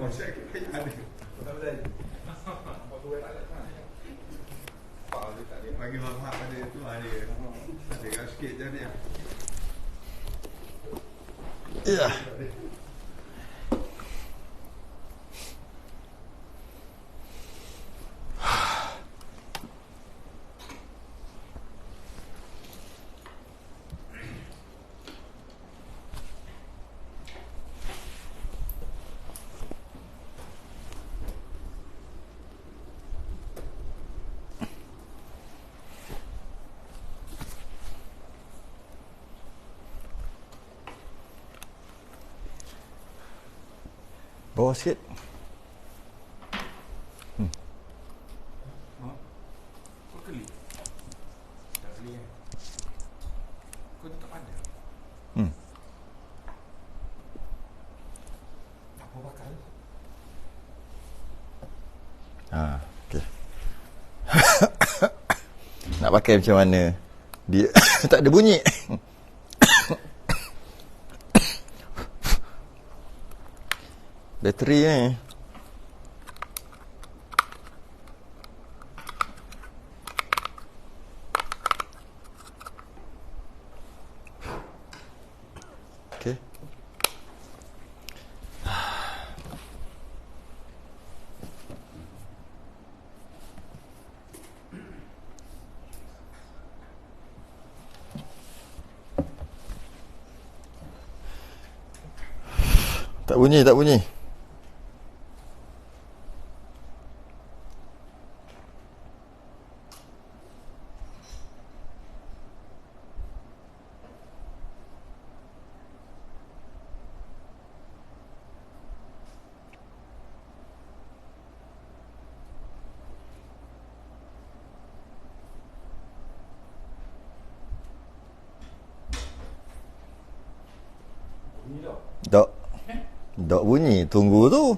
Bagi bapak ada itu ada kan sikit je dia. Ya. Bawah sikit. Kau keli? Tak keli kan? Kau tetap ada? Tak apa bakal? Okey. Nak pakai macam mana? Dia tak ada bunyi. Bateri ni. Okey. Tak bunyi, tak bunyi. Tak. Tak bunyi, tunggu tu.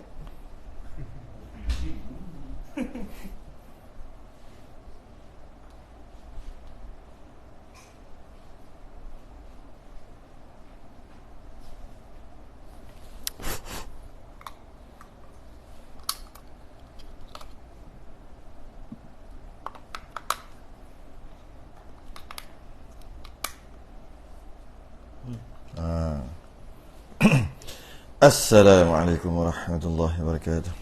Assalamualaikum warahmatullahi wabarakatuh.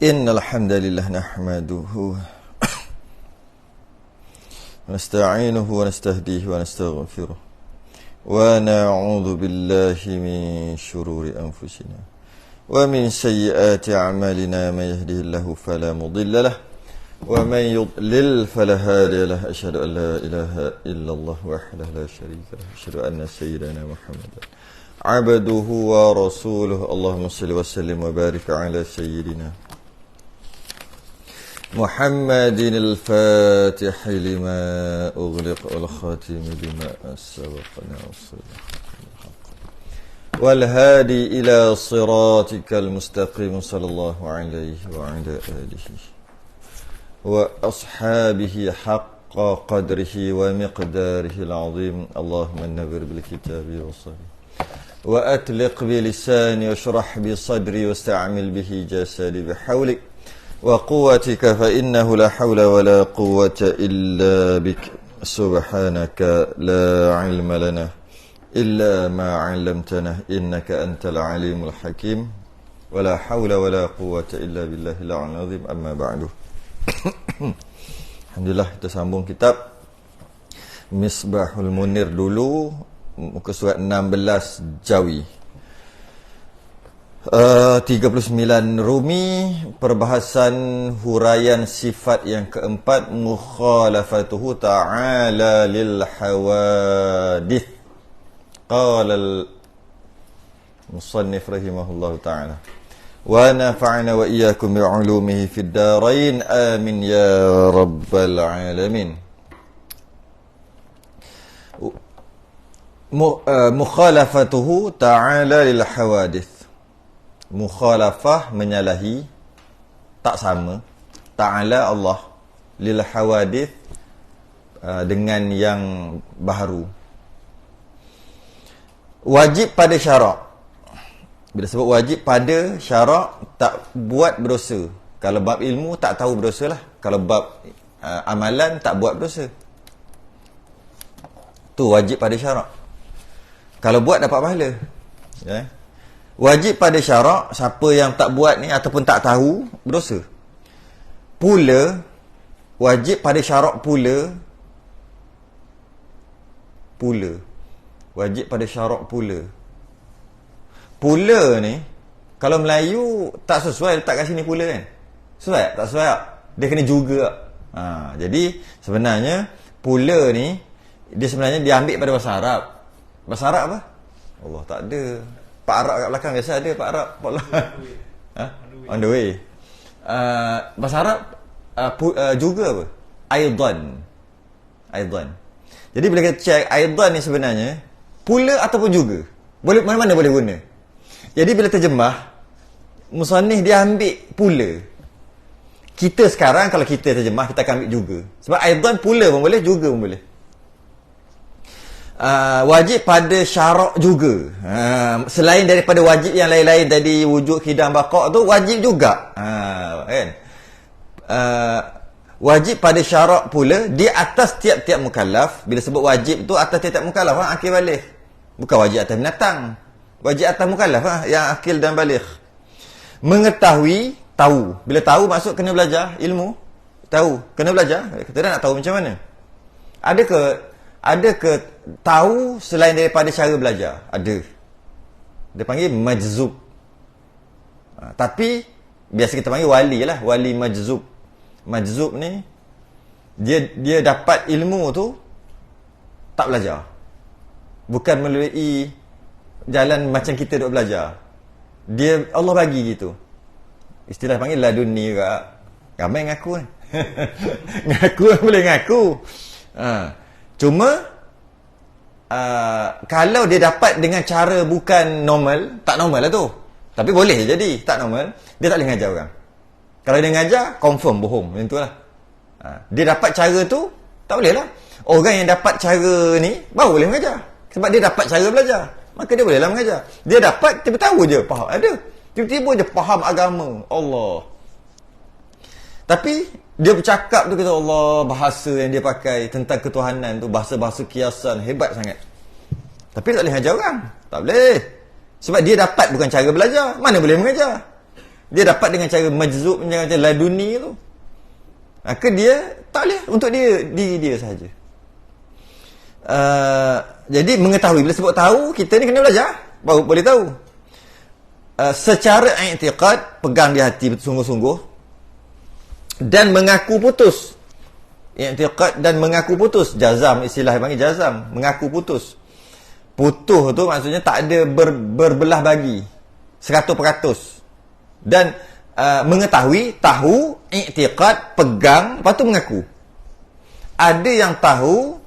Innal hamdalillah nahmaduhu wa nasta'inuhu wa nastahdihi wa nastaghfiruh wa na'udzu billahi min shururi anfusina wa min sayyiati a'malina may yahdihillahu fala mudilla lahu wa man yudlil fala hadiya lahu. Asyhadu an la ilaha illallah wahdahu la syarika lahu wa asyhadu anna sayyidana Muhammadan abduhu wa rasuluhu. Allahumma salli wa sallim wa barik ala sayyidina Muhammadin al-Fatihi lima ughliq wal khatimi lima sabaqa nasir wal hadi ila siratikal mustaqim sallallahu alaihi wa ala alihi wa ashabihi haqqa qadrihi wa miqdarihi al-azim. Allahumma nawwir bil kitabi wa sahih وأطلق بلساني واشرح بصدري واستعمل به جسدي بحولك وقوتك فإنه لا حول ولا قوة إلا بك سبحانك لا علم لنا إلا ما علمتنا إنك أنت العليم الحكيم ولا حول ولا قوة إلا بالله العلي العظيم. أما بعد. Alhamdulillah, kita sambung kitab Misbahul Munir dulu, muka surat 16 Jawi, 39 Rumi, perbahasan huraian sifat yang keempat, mukhalafatuhu ta'ala lil hawadith. Qala al musannif rahimahullahu ta'ala wa nafa'na wa iyyakum bi'ulumihi fid darain amin ya rabbal alamin. Mukhalafatuhu ta'ala lil hawadith. Mukhalafah, menyalahi, tak sama, ta'ala Allah, lil hawadith, dengan yang baharu. Wajib pada syarak. Bila sebut wajib pada syarak, tak buat berdosa. Kalau bab ilmu tak tahu berdosa lah. Kalau bab amalan tak buat berdosa. Tu wajib pada syarak. Kalau buat dapat pahala. Ya. Wajib pada syarak, siapa yang tak buat ni ataupun tak tahu, berdosa. Pula, wajib pada syarak pula. Wajib pada syarak pula. Pula ni, kalau Melayu tak sesuai letak kat sini pula kan? Sesuai tak? Tak sesuai tak? Dia kena juga. Jadi, sebenarnya, pula ni, dia sebenarnya diambil pada bahasa Arab. Bahasa Arab apa? Allah, tak ada. Pak Arab kat belakang biasa ada Pak Arab. On the way. Bahasa Arab juga apa? Aidan. Jadi bila kita check aidan ni sebenarnya pula ataupun juga. Boleh mana-mana boleh guna. Jadi bila terjemah musannif dia ambil pula. Kita sekarang kalau kita terjemah kita akan ambil juga. Sebab aidan pula pun boleh, juga pun boleh. Wajib pada syarak juga. Selain daripada wajib yang lain-lain tadi, wujud, khidam, baqa' tu wajib juga. Kan? Wajib pada syarak pula di atas tiap-tiap mukallaf. Bila sebut wajib tu atas tiap-tiap mukallaf, akil baligh. Bukan wajib atas binatang. Wajib atas mukallaf yang akil dan baligh. Mengetahui, tahu. Bila tahu maksud kena belajar ilmu. Tahu, kena belajar. Kita dah nak tahu macam mana. Ada ke tahu selain daripada cara belajar? Ada. Dia panggil majzub. Tapi biasa kita panggil wali lah, wali majzub. Majzub ni dia dapat ilmu tu tak belajar. Bukan melalui jalan macam kita duk belajar. Dia Allah bagi gitu. Istilah panggil laduni juga. Ramai ngaku ni. Ngaku boleh ngaku. Cuma kalau dia dapat dengan cara bukan normal, tak normal lah tu. Tapi boleh jadi, tak normal, dia tak boleh ngajar orang. Kalau dia ngajar, confirm bohong, macam tu lah. Dia dapat cara tu, tak boleh lah. Orang yang dapat cara ni, baru boleh mengajar. Sebab dia dapat cara belajar. Maka dia bolehlah mengajar. Dia dapat, tiba-tiba tahu je, faham. Ada. Tiba-tiba je faham agama. Allah. Tapi, dia bercakap tu, kata Allah, bahasa yang dia pakai tentang ketuhanan tu, bahasa-bahasa kiasan, hebat sangat. Tapi tak boleh mengajar orang. Tak boleh. Sebab dia dapat bukan cara belajar. Mana boleh mengajar? Dia dapat dengan cara majzub, dengan cara laduni tu. Maka dia, tak boleh. Untuk diri dia sahaja. Jadi, mengetahui. Bila sebut tahu, kita ni kena belajar. Baru boleh tahu. Secara i'tiqad, pegang di hati sungguh-sungguh. Dan mengaku putus. I'tiqad dan mengaku putus. Jazam, istilah yang panggil jazam. Mengaku putus. Putus tu maksudnya tak ada berbelah bagi. 100%. Dan mengetahui, tahu, i'tiqad, pegang, lepas tu mengaku. Ada yang tahu,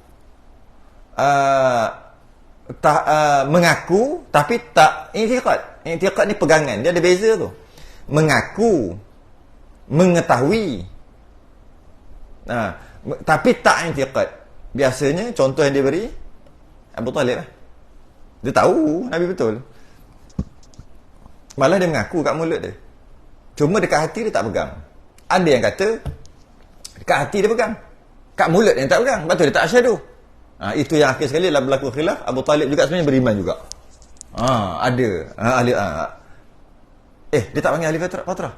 mengaku, tapi tak i'tiqad. I'tiqad ni pegangan. Dia ada beza tu. Mengaku, mengetahui, tapi tak i'tiqad. Biasanya contoh yang dia beri Abu Talib lah. Dia tahu Nabi betul, malah dia mengaku kat mulut dia. Cuma dekat hati dia tak pegang. Ada yang kata dekat hati dia pegang, kat mulut yang tak pegang. Sebab tu dia tak asyhadu. Itu yang akhir sekali lah berlaku khilaf. Abu Talib juga sebenarnya beriman juga. Ada ahli dia tak panggil ahli fatrah.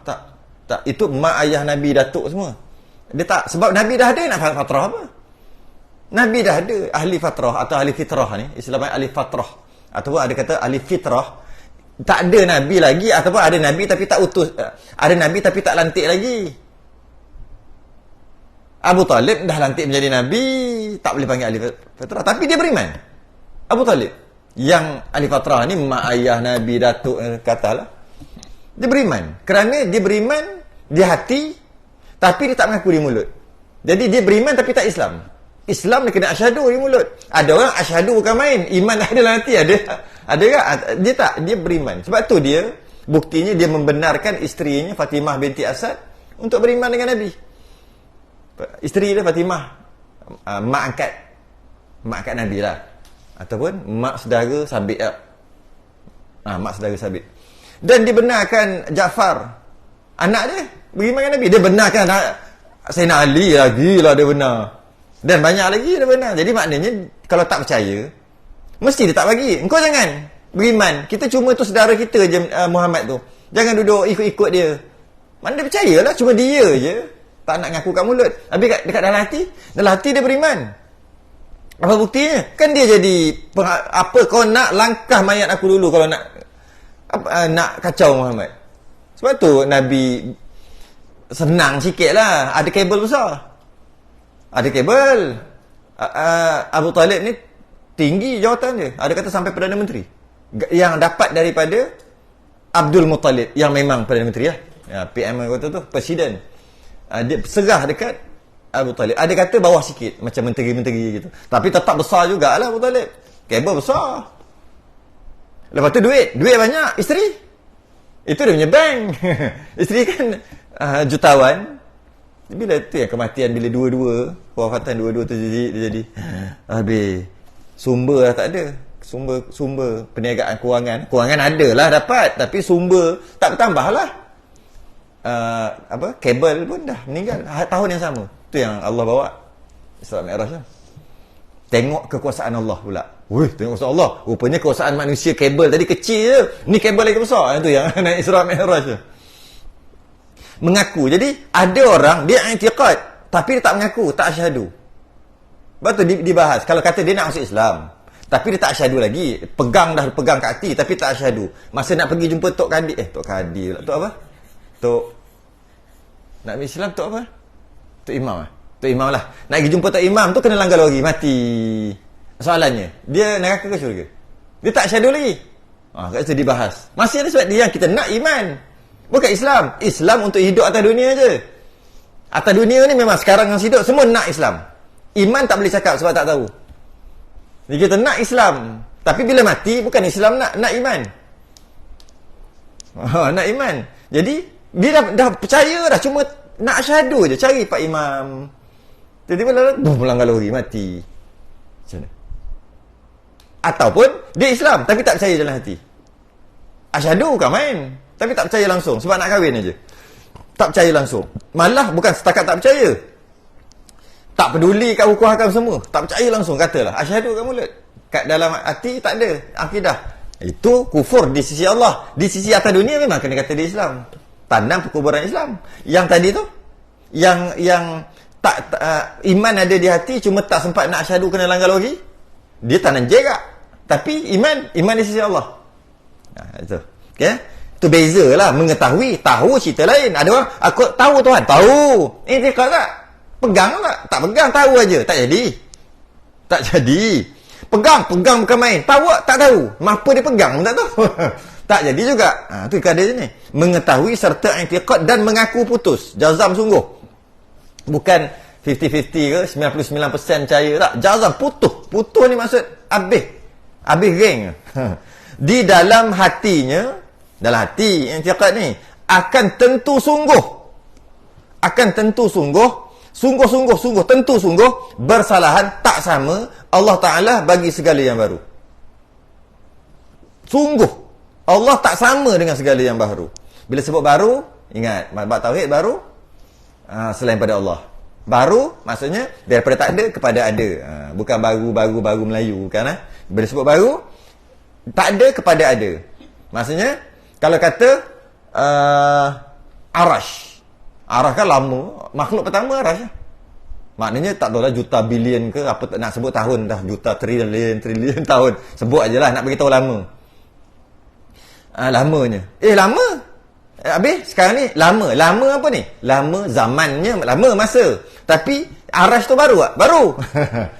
Tak. Itu mak ayah Nabi, datuk semua. Dia tak. Sebab Nabi dah ada nak fatrah apa? Nabi dah ada ahli fatrah atau ahli fitrah ni. Istilahnya ahli fatrah. Ataupun ada kata ahli fitrah. Tak ada Nabi lagi. Ataupun ada Nabi tapi tak utus. Ada Nabi tapi tak lantik lagi. Abu Talib dah lantik menjadi Nabi. Tak boleh panggil ahli fatrah. Tapi dia beriman. Abu Talib. Yang ahli fatrah ni mak ayah Nabi, datuk, katalah. Dia beriman. Kerana dia beriman di hati, tapi dia tak mengaku di mulut. Jadi dia beriman tapi tak Islam. Islam dia kena asyhadu di mulut. Ada orang asyhadu bukan main. Iman ada dalam hati. Ada tak? Dia tak. Dia beriman. Sebab tu dia, buktinya dia membenarkan isterinya Fatimah binti Asad untuk beriman dengan Nabi. Isteri dia Fatimah, mak angkat Nabi lah. Ataupun mak saudara Sabit lah. Mak saudara Sabit. Dan dibenarkan Ja'far, anak dia, beriman dengan Nabi. Dia benarkan Sayyidina Ali lagi lah dia benar. Dan banyak lagi dia benar. Jadi maknanya, kalau tak percaya, mesti dia tak bagi. Engkau jangan beriman. Kita cuma tu saudara kita je, Muhammad tu. Jangan duduk ikut-ikut dia. Mana dia percayalah, cuma dia je tak nak ngaku kat mulut. Habis dekat dalam hati dia beriman. Apa buktinya? Kan dia jadi apa kau nak langkah mayat aku dulu kalau nak kacau Muhammad. Sebab tu Nabi senang sikit lah. Ada kabel besar. Ada kabel. Abu Talib ni tinggi jawatan dia. Ada kata sampai Perdana Menteri. Yang dapat daripada Abdul Muttalib, yang memang Perdana Menteri lah. Ya, PM kata tu, Presiden. Dia serah dekat Abu Talib. Ada kata bawah sikit, macam menteri-menteri gitu. Tapi tetap besar jugalah Abu Talib. Kabel besar. Lepas tu duit banyak. Isteri, itu dia punya bank. Isteri kan jutawan. Bila tu yang kematian, bila dua-dua, wafatan dua-dua tu jadi habis. Sumber lah tak ada. Sumber perniagaan kewangan ada lah dapat, tapi sumber tak bertambah lah. Kabel pun dah meninggal tahun yang sama. Tu yang Allah bawa Isra Mi'raj lah. Tengok kekuasaan Allah pula. Tengok kekuasaan Allah. Rupanya kekuasaan manusia kabel tadi kecil je. Ni kabel lagi besar. Itu yang naik Isra Mi'raj je. Mengaku. Jadi ada orang dia i'tiqad tapi dia tak mengaku, tak asyhadu. Betul dibahas. Kalau kata dia nak masuk Islam tapi dia tak asyhadu lagi. Pegang kat hati tapi tak asyhadu. Masa nak pergi jumpa Tok Kadi. Tok Kadi pula. Tok apa? Nak ambil Islam Tok apa? Tok Imam lah. Tok Imam lah. Nak pergi jumpa Tok Imam tu kena langgar lagi. Mati. Soalannya, dia neraka ke syurga? Dia tak asyhadu lagi. Kat situ dibahas. Masih ada sebab dia yang kita nak iman. Bukan Islam. Islam untuk hidup atas dunia je. Atas dunia ni memang sekarang yang hidup semua nak Islam. Iman tak boleh cakap sebab tak tahu. Jadi kita nak Islam. Tapi bila mati bukan Islam nak iman. Nak iman. Jadi dia dah percaya dah, cuma nak syahadu je, cari Pak Imam. Tiba-tiba melanggar lori, mati. Macam mana? Ataupun dia Islam tapi tak percaya dalam hati. Asyhadu bukan main, tapi tak percaya langsung sebab nak kahwin aja. Tak percaya langsung. Malah bukan setakat tak percaya, tak peduli kat hukum hakam semua, tak percaya langsung, katalah asyhadu kat mulut. Kat dalam hati tak ada akidah. Itu kufur di sisi Allah. Di sisi atas dunia memang kena kata dia Islam. Tanam perkuburan Islam. Yang tadi tu, yang tak iman ada di hati cuma tak sempat nak asyhadu kena langgar lagi. Dia tanam jerak. Tapi iman di sisi Allah. Itu. Okey. Tu bezalah, mengetahui, tahu cerita lain. Ada orang aku tahu Tuhan, tahu. I'tiqad tak? Pegang tak? Tak pegang, tahu aja. Tak jadi. Tak jadi. Pegang bukan main. Tahu tak tahu. Apa dia pegang tak tahu. Tak jadi juga. Tu keadaan dia ni. Mengetahui serta i'tiqad dan mengaku putus. Jazam sungguh. Bukan 50-50 ke 99% percaya tak. Jazam putus. Putus ni maksud habis geng. Di dalam hatinya, dalam hati i'tiqad ni akan tentu sungguh. Tentu sungguh bersalahan tak sama Allah Ta'ala bagi segala yang baru. Sungguh Allah tak sama dengan segala yang baru. Bila sebut baru, ingat bab tauhid baru selain pada Allah. Baru maksudnya daripada tak ada kepada ada. Bukan baru Melayu, bukan lah. Bila sebut baru, tak ada kepada ada. Maksudnya kalau kata Arash kan lama, makhluk pertama Arash lah. Maknanya tak tahulah juta bilion ke apa, nak sebut tahun dah, juta trilion tahun. Sebut ajalah, nak beritahu lama. Lamanya. Lama. Habis sekarang ni lama apa ni? Lama zamannya, lama masa. Tapi Arash tu baru tak? Baru.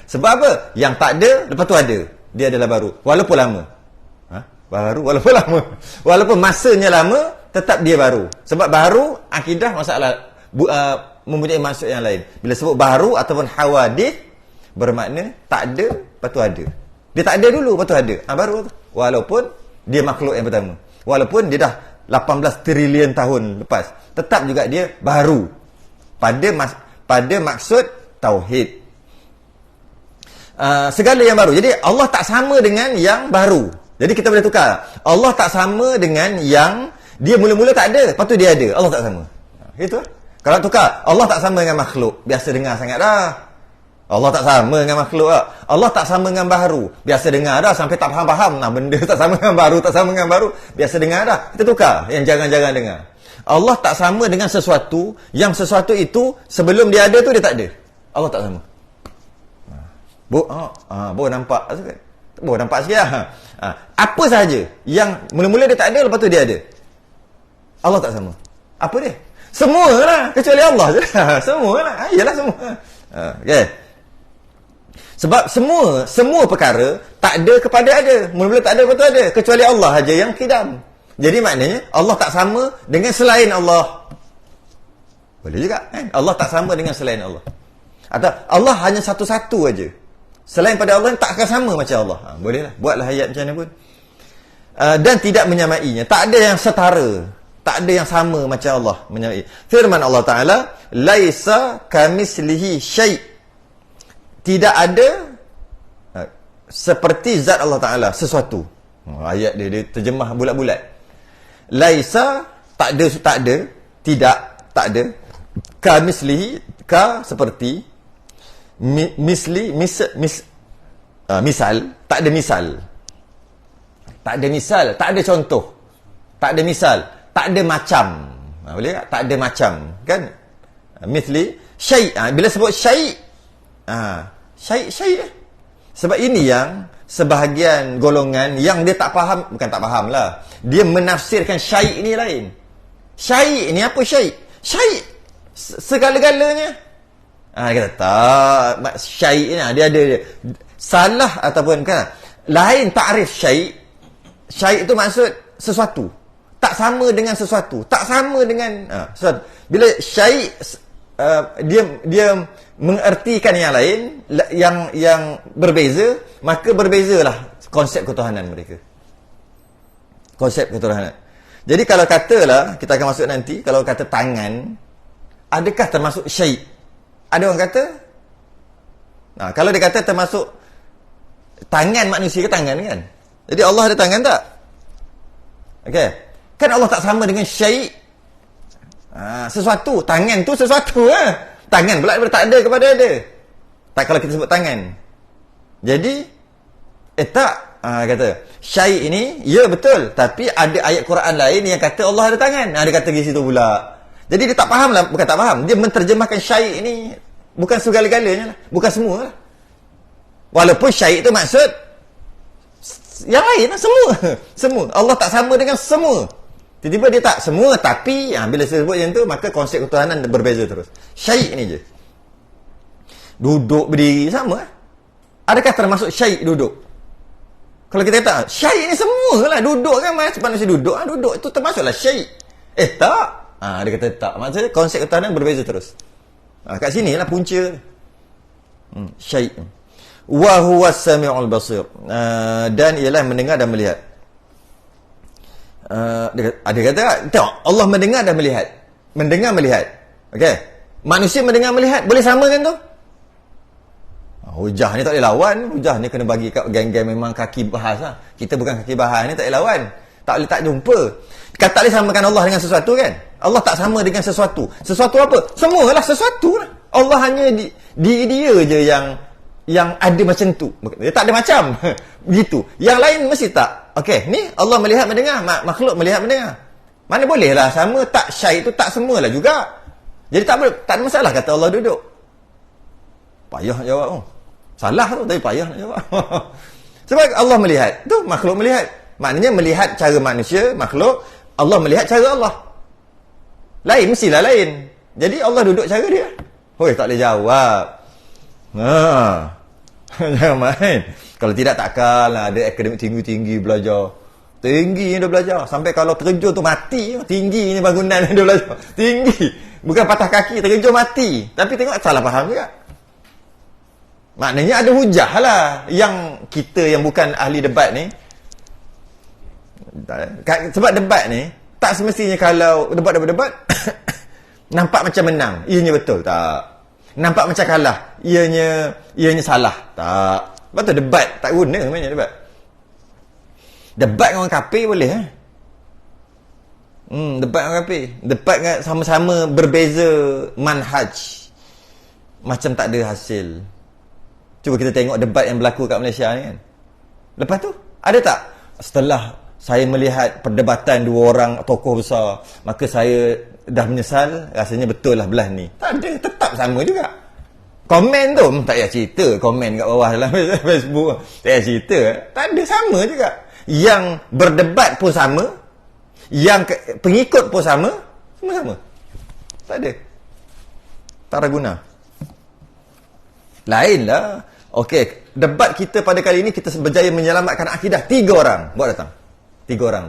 Sebab apa? Yang tak ada lepas tu ada. Dia adalah baru. Walaupun lama. Baru walaupun lama. Walaupun masanya lama, tetap dia baru. Sebab baru akidah masalah mempunyai maksud yang lain. Bila sebut baru ataupun hawadith, bermakna tak ada lepas tu ada. Dia tak ada dulu lepas tu ada. Baru tu. Walaupun dia makhluk yang pertama. Walaupun dia dah 18 trilion tahun lepas, tetap juga dia baru pada maksud tauhid. Segala yang baru. Jadi Allah tak sama dengan yang baru. Jadi kita boleh tukar. Allah tak sama dengan yang dia mula-mula tak ada, lepas tu dia ada. Allah tak sama. Itu. Kalau tukar, Allah tak sama dengan makhluk. Biasa dengar sangat dah. Allah tak sama dengan makhluk lah. Allah tak sama dengan baharu. Biasa dengar dah sampai tak faham-faham. Nah, benda tak sama dengan baharu, tak sama dengan baharu. Biasa dengar dah. Kita tukar yang jangan-jangan dengar. Allah tak sama dengan sesuatu yang sesuatu itu sebelum dia ada tu dia tak ada. Allah tak sama. Baru nampak. Baru nampak sikit lah. Apa sahaja yang mula-mula dia tak ada, lepas tu dia ada. Allah tak sama. Apa dia? Semua lah. Kecuali Allah je lah. Semua lah. Yalah semua. Okay. Sebab semua perkara tak ada kepada ada. Mula-mula tak ada, lepas tu ada. Kecuali Allah aja yang qidam. Jadi maknanya Allah tak sama dengan selain Allah. Boleh juga kan? Allah tak sama dengan selain Allah. Atau Allah hanya satu-satu aja. Selain pada Allah tak akan sama macam Allah. Bolehlah. Buatlah ayat macam mana pun. Dan tidak menyamainya. Tak ada yang setara. Tak ada yang sama macam Allah menyamai. Firman Allah Ta'ala, laisa kamislihi syai'. Tidak ada seperti zat Allah Ta'ala sesuatu. Ayat dia terjemah bulat-bulat. Laisa, tak ada, tidak, tak ada. Kamislihi, seperti, misal, tak ada misal. Tak ada misal, tak ada contoh. Tak ada misal, tak ada macam. Boleh tak? Tak ada macam, kan? Misli syai'. Bila sebut syai', syai'. Sebab ini yang sebahagian golongan yang dia tak faham, bukan tak faham lah. Dia menafsirkan syai' ni lain. Syai' ni apa syai'? Syai' segala-galanya. Dia kata tak, syai' ni dia ada salah ataupun kan lain takrif syai'. Syai' itu maksud sesuatu. Tak sama dengan sesuatu. Tak sama dengan sesuatu. Bila syai' dia mengertikan yang lain, yang berbeza, maka berbezalah konsep ketuhanan mereka. Konsep ketuhanan. Jadi kalau katalah, kita akan masuk nanti, kalau kata tangan, adakah termasuk syai'? Ada orang kata, kalau dia kata termasuk tangan manusia ke tangan kan? Jadi Allah ada tangan tak? Okey. Kan Allah tak sama dengan syai'. Sesuatu. Tangan tu sesuatu. Tangan pula tak ada kepada ada. Tak kalau kita sebut tangan. Jadi, tak. Kata, syai' ini, ya betul. Tapi ada ayat Quran lain yang kata Allah ada tangan. Dia kata di situ pula. Jadi dia tak faham lah. Bukan tak faham. Dia menterjemahkan syai' ini. Bukan segala-galanya lah. Bukan semua lah. Walaupun syai' itu maksud yang lain lah. Semua. Allah tak sama dengan semua. Tiba-tiba dia tak semua, tapi bila saya sebut yang tu, maka konsep ketuhanan berbeza terus. Syai' ni je. Duduk, berdiri, sama. Adakah termasuk syai' duduk? Kalau kita kata, syai' ni semua lah. Duduk kan, manusia duduk. Duduk itu termasuklah syai'. Tak. Dia kata tak. Maksudnya konsep ketuhanan berbeza terus. Kat sini lah punca. Syai'. Wa huwa as-sami'ul basir. Dan ialah mendengar dan melihat. Ada kata, tengok, Allah mendengar dan melihat. Mendengar, melihat. Okey. Manusia mendengar, melihat. Boleh sama kan tu? Hujah ni tak boleh lawan. Hujah ni kena bagi kat geng-geng memang kaki bahas lah. Kita bukan kaki bahas ni, tak boleh lawan. Tak jumpa. Kata tak boleh samakan Allah dengan sesuatu kan? Allah tak sama dengan sesuatu. Sesuatu apa? Semualah sesuatu lah. Allah hanya diri dia je yang ada macam tu. Dia tak ada macam. Begitu. Yang lain mesti tak. Okey, ni Allah melihat mendengar, makhluk melihat mendengar. Mana bolehlah sama, tak syai' itu tak semualah juga. Jadi tak ada masalah kata Allah duduk. Payah nak jawab. Salah tu, tapi payah nak jawab. Sebab Allah melihat. Tu makhluk melihat. Maknanya melihat cara manusia, makhluk. Allah melihat cara Allah. Lain, mestilah lain. Jadi Allah duduk cara dia. Hoi, tak boleh jawab. Jangan main. Kalau tidak takkan lah ada akademik tinggi-tinggi belajar. Tinggi dia belajar. Sampai kalau terjun tu mati. Tinggi ni bangunan dia belajar. Tinggi. Bukan patah kaki, terjun mati. Tapi tengok salah faham juga. Maknanya ada hujah lah. Yang kita yang bukan ahli debat ni. Sebab debat ni, tak semestinya kalau debat nampak macam menang. Ianya betul. Tak. Nampak macam kalah. Ianya salah. Tak. Lepas tu debat. Tak guna sebenarnya debat. Debat dengan orang kafir boleh debat dengan kafir. Debat dengan sama-sama berbeza manhaj. Macam tak ada hasil. Cuba kita tengok debat yang berlaku kat Malaysia ni kan. Lepas tu, ada tak? Setelah saya melihat perdebatan dua orang tokoh besar, maka saya dah menyesal, rasanya betul lah belah ni. Tak ada, tetap sama juga. Komen tu, tak payah cerita. Komen kat bawah dalam Facebook, tak payah cerita. Tak ada, sama juga. Yang berdebat pun sama, yang pengikut pun sama, semua sama. Tak ada. Tak ada guna. Lainlah. Okey, debat kita pada kali ini kita berjaya menyelamatkan akidah 3 orang. Buat datang. 3 orang.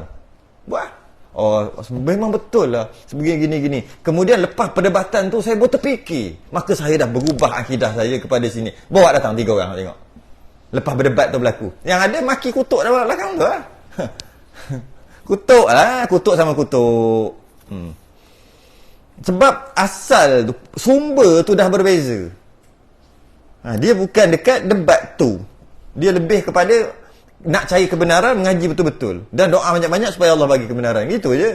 Buat. Oh, memang betul lah. Sebegini gini. Kemudian lepas perdebatan tu saya buat terfikir. Maka saya dah berubah akidah saya kepada sini. Bawa datang 3 orang tengok. Lepas berdebat tu berlaku. Yang ada maki kutuk dalam belakang tu lah. Kutuk lah. Kutuk sama kutuk. Sebab asal tu, sumber tu dah berbeza. Dia bukan dekat debat tu. Dia lebih kepada nak cari kebenaran, mengaji betul-betul. Dan doa banyak-banyak supaya Allah bagi kebenaran. Gitu je.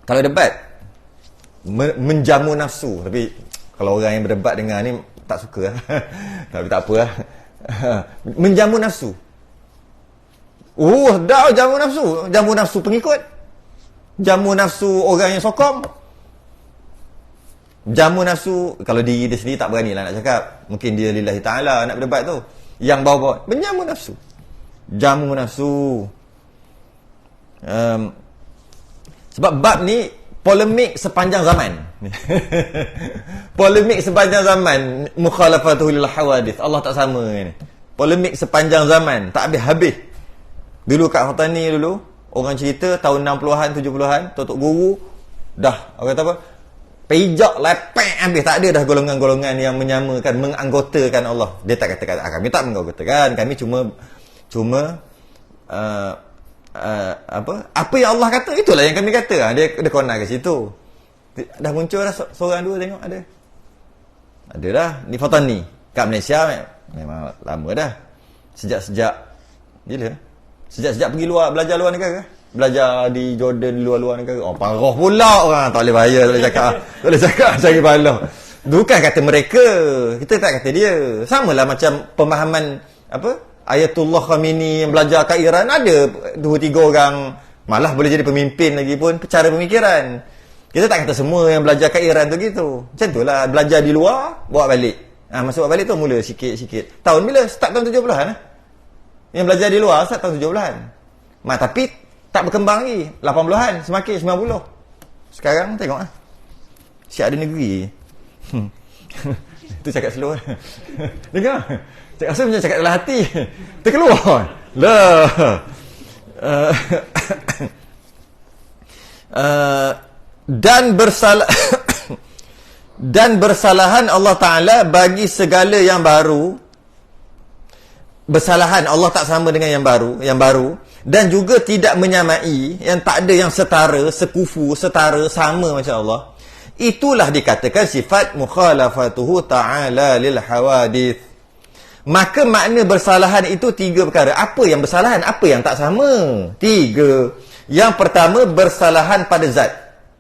Kalau debat, menjamu nafsu. Tapi, kalau orang yang berdebat dengan ni, tak suka lah. Tapi tak apa lah. Menjamu nafsu. Dah jamu nafsu. Jamu nafsu pengikut. Jamu nafsu orang yang sokong. Jamu nafsu, kalau diri dia sendiri tak berani lah nak cakap. Mungkin dia lillahi ta'ala nak berdebat tu. Yang bawa-bawa, menjamu nafsu. Jamu nafsu. Sebab bab ni, polemik sepanjang zaman. Polemik sepanjang zaman. Mukhalafatuhu lil hawadith. Allah tak sama ni. Polemik sepanjang zaman. Tak habis-habis. Dulu kat Khotani dulu, orang cerita tahun 60-an, 70-an, Tok Guru, dah, orang kata apa? Pijak lepek habis. Tak ada dah golongan-golongan yang menyamakan, menganggotakan Allah. Dia tak katakan, kami tak menganggotakan, kami cuma apa yang Allah kata, itulah yang kami kata. Dia konak ke situ. Dah muncul dah seorang dua, tengok ada. Ada dah. Ni Fatani kat Malaysia memang lama dah. Sejak gila. Sejak pergi belajar luar negara. Belajar di Jordan, luar-luar negara. Parah pula orang. Tak boleh bayar, tak boleh cakap cari pahala. Bukan kata mereka. Kita tak kata dia. Samalah macam pemahaman Ayatullah Khamenei yang belajar kat Iran. Ada 2-3 orang. Malah boleh jadi pemimpin lagi pun. Cara pemikiran. Kita tak kata semua yang belajar kat Iran tu gitu. Macam tu lah. Belajar di luar, bawa balik. Masuk balik tu mula sikit-sikit. Tahun bila? Start tahun 70-an lah. Yang belajar di luar start tahun 70-an. Tapi tak berkembang lagi. 80-an, semakin 90. Sekarang tengok lah. Siap ada negeri. Itu cakap slow. Dengar. Cakap rasa macam cakap dalam hati. Terkeluar. Lah. Dan bersalahan Allah Ta'ala bagi segala yang baru. Bersalahan Allah tak sama dengan yang baru. Dan juga tidak menyamai, yang tak ada yang setara, sekufu, setara, sama macam Allah. Itulah dikatakan sifat mukhalafatuhu ta'ala lil hawadith. Maka makna bersalahan itu 3 perkara. Apa yang bersalahan? Apa yang tak sama? 3. Yang pertama, bersalahan pada zat.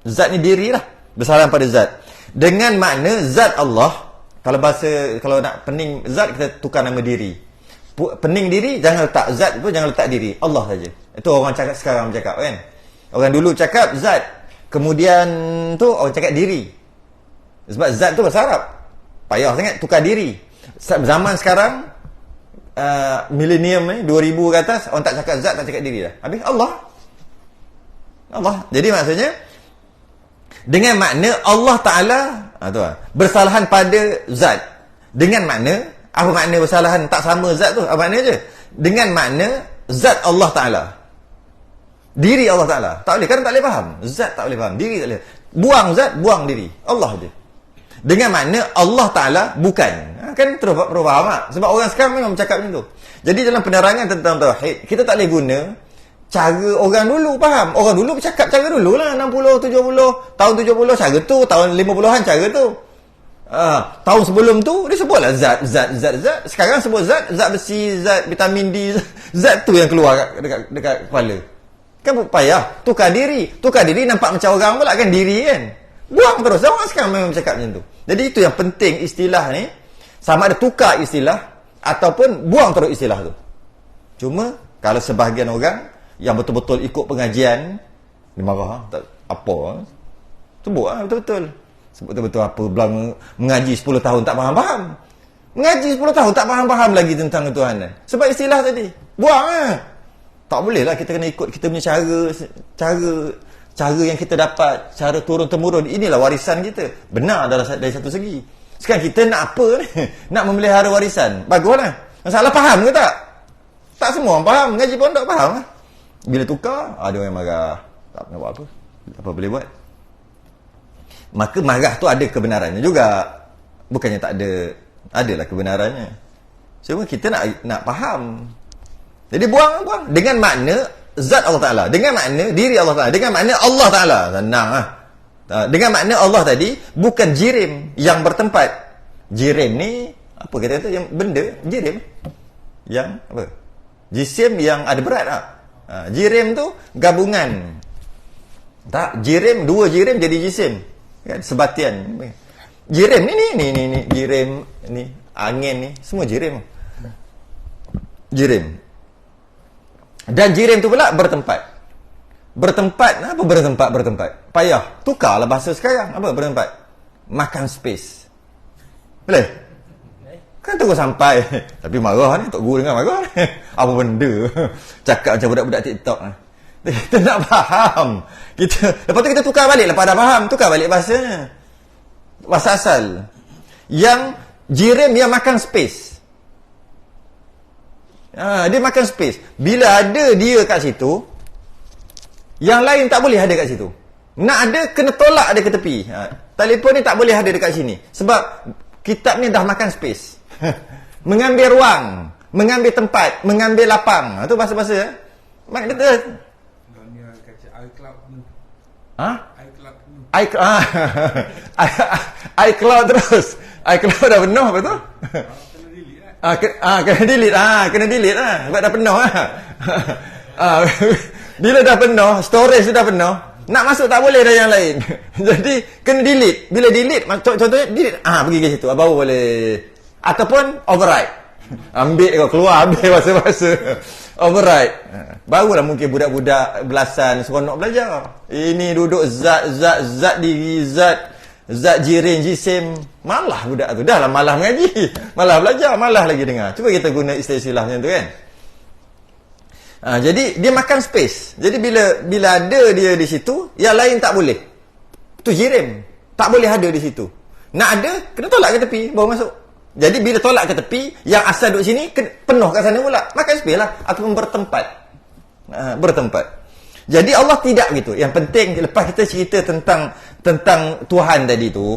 Zat ni diri lah. Bersalahan pada zat. Dengan makna zat Allah. Kalau nak pening zat, kita tukar nama diri. Pening diri, jangan letak zat pun, jangan letak diri. Allah saja. Itu orang cakap sekarang bercakap kan. Orang dulu cakap zat. Kemudian tu orang cakap diri. Sebab zat tu bahasa Arab. Payah sangat tukar diri. Zaman sekarang milenium 2000 ke atas, orang tak cakap zat, tak cakap diri dah. Habis Allah. Jadi maksudnya dengan makna Allah Ta'ala bersalahan pada zat. Dengan makna, apa makna bersalahan tak sama zat tu? Apa makna je? Dengan makna zat Allah Ta'ala. Diri Allah Ta'ala. Tak boleh, kan tak boleh faham. Zat tak boleh faham. Diri tak boleh. Buang zat, buang diri. Allah je. Dengan makna Allah Ta'ala bukan. Kan terus faham tak? Sebab orang sekarang memang bercakap macam tu. Jadi dalam penerangan tentang tauhid, kita tak boleh guna cara orang dulu, faham? Orang dulu bercakap cara dulu lah. 60, 70, tahun 70 cara tu, tahun 50-an cara tu. Tahun sebelum tu dia sebutlah zat. Sekarang sebut zat besi, zat vitamin D, zat tu yang keluar dekat kepala. Kan payah. Tukar diri nampak macam orang pula kan, diri kan. Buang terus. Orang sekarang memang bercakap macam tu. Jadi itu yang penting istilah ni, sama ada tukar istilah ataupun buang terus istilah tu. Cuma kalau sebahagian orang yang betul-betul ikut pengajian, dia marah, tak apa. Sebut betul-betul. Sebut betul-betul apa, belang mengaji 10 tahun tak faham-faham. Mengaji 10 tahun tak faham-faham lagi tentang ketuhanan. Sebab istilah tadi. Buang. Tak boleh lah, kita kena ikut kita punya cara yang kita dapat, cara turun-temurun. Inilah warisan kita. Benar dari satu segi. Sekarang kita nak apa ni? Nak memelihara warisan. Baguslah. Masalah faham ke tak? Tak semua orang faham. Ngaji pondok faham lah. Bila tukar, ada orang yang marah. Tak nak buat apa. Apa boleh buat? Maka marah tu ada kebenarannya juga. Bukannya tak ada. Adalah kebenarannya. Cuma kita nak faham. Jadi buang. Dengan makna zat Allah Ta'ala. Dengan makna diri Allah Ta'ala. Dengan makna Allah Ta'ala. Senang lah. Dengan makna Allah tadi, bukan jirim yang bertempat. Jirim ni, apa kata yang benda? Jirim. Yang, apa? Jisim yang ada berat lah. Jirim tu gabungan. Tak? Jirim, dua jirim jadi jisim. Kan? Sebatian. Jirim ni. Jirim ni. Angin ni. Semua jirim. Jirim. Dan jirim tu pula bertempat. Apa bertempat? Payah. Tukarlah bahasa sekarang. Apa bertempat? Makan space. Boleh? Kan tunggu sampai. Tapi marah ni. Tok Guru dengar marah ni. Apa benda? Cakap macam budak-budak TikTok ni. Kita nak faham. Lepas tu kita tukar balik. Lepas dah faham, tukar balik bahasanya. Bahasa asal. Yang jirim yang makan space. Dia makan space. Bila ada dia kat situ, yang lain tak boleh ada kat situ. Nak ada, kena tolak dia ke tepi. Telefon ni tak boleh ada dekat sini. Sebab kitab ni dah makan space. Mengambil ruang, mengambil tempat, mengambil lapang. Itu bahasa-bahasa. Maknanya iCloud terus. iCloud dah penuh, betul? Kena delete lah. Sebab dah penuh lah. Bila dah penuh, storage dah penuh, nak masuk tak boleh dah yang lain. Jadi kena delete. Bila delete, contohnya delete, pergi ke situ, baru boleh. Ataupun override. Keluar ambil bahasa-bahasa. Override. Barulah mungkin budak-budak belasan seronok belajar. Ini duduk zat diri, zat jirin, jisim. Malah budak tu. Dah lah malah mengaji. Malah belajar, malah lagi dengar. Cuba kita guna istilah macam tu kan. Jadi dia makan space. Jadi bila ada dia di situ, yang lain tak boleh. Tu jirim. Tak boleh ada di situ. Nak ada, kena tolak ke tepi, baru masuk. Jadi bila tolak ke tepi, yang asal duduk sini, penuh kat sana pula. Makan space lah. Ataupun bertempat. Bertempat. Jadi Allah tidak begitu. Yang penting, lepas kita cerita tentang Tuhan tadi tu,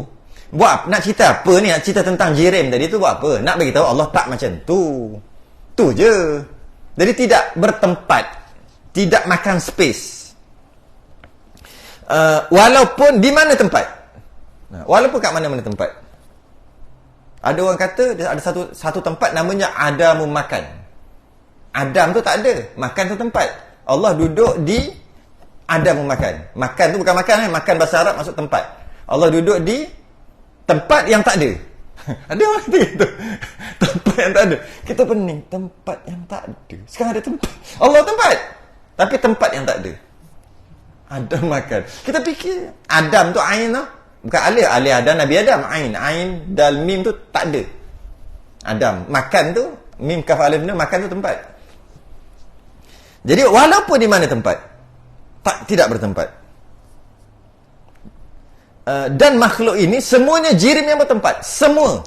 nak cerita apa ni? Nak cerita tentang jirim tadi tu buat apa? Nak beritahu Allah tak macam tu. Tu je. Jadi tidak bertempat. Tidak makan space. Walaupun di mana tempat? Walaupun kat mana-mana tempat. Ada orang kata ada satu tempat namanya Adamu makan. Adam tu tak ada. Makan tu tempat. Allah duduk di Adamu makan. Makan tu bukan makan. Makan bahasa Arab masuk tempat. Allah duduk di tempat yang tak ada. Ada orang kata gitu. Tempat yang tak ada. Kita pening. Tempat yang tak ada. Sekarang ada tempat. Allah tempat. Tapi tempat yang tak ada. Adam makan. Kita fikir Adam tu ain lah. Bukan alif Adam, Nabi Adam. Ain, dal, mim tu tak ada. Adam. Makan tu, mim, kaf, alif, nun, makan tu tempat. Jadi, walaupun di mana tempat, tidak bertempat. Dan makhluk ini, semuanya jirim yang bertempat. Semua.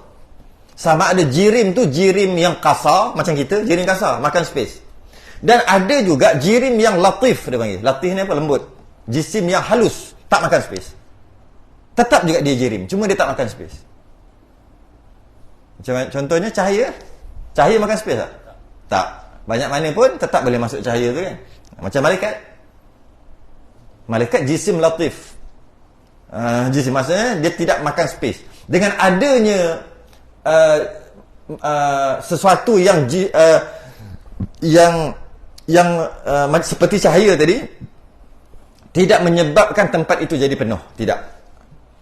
Sama ada jirim tu, jirim yang kasar, macam kita, jirim kasar, makan space. Dan ada juga jirim yang latif, dia panggil. Latif ni apa? Lembut. Jisim yang halus, tak makan space. Tetap juga dia jirim, cuma dia tak makan space. Macam contohnya cahaya. Cahaya makan space tak? Tak. Banyak mana pun tetap boleh masuk cahaya tu kan. Macam malaikat. Malaikat jisim latif. Jisim maksudnya dia tidak makan space. Dengan adanya sesuatu yang seperti cahaya tadi, tidak menyebabkan tempat itu jadi penuh. Tidak.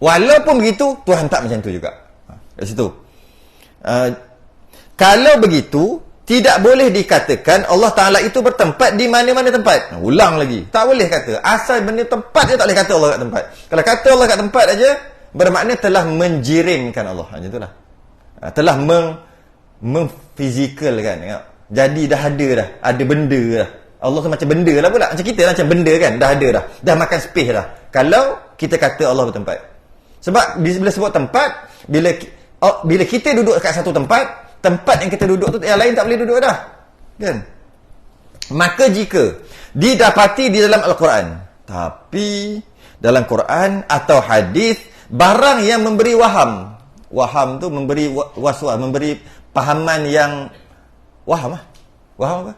Walaupun begitu, Tuhan tak macam tu juga. Kat situ. Kalau begitu, tidak boleh dikatakan Allah Ta'ala itu bertempat di mana-mana tempat. Ulang lagi. Tak boleh kata. Asal benda tempat je tak boleh kata Allah kat tempat. Kalau kata Allah kat tempat aja, bermakna telah menjirimkan Allah. Macam itulah. Telah memfizikalkan. Jadi dah ada dah. Ada benda dah. Allah tu macam benda lah pula. Macam kita lah, macam benda kan. Dah ada dah. Dah makan space dah. Kalau kita kata Allah bertempat. Sebab bila sebut tempat, bila kita duduk kat satu tempat yang kita duduk tu, yang lain tak boleh duduk dah. Kan? Maka jika didapati di dalam Al-Quran, tapi dalam Quran atau hadis, barang yang memberi waham tu memberi waswas, memberi pahaman yang waham apa?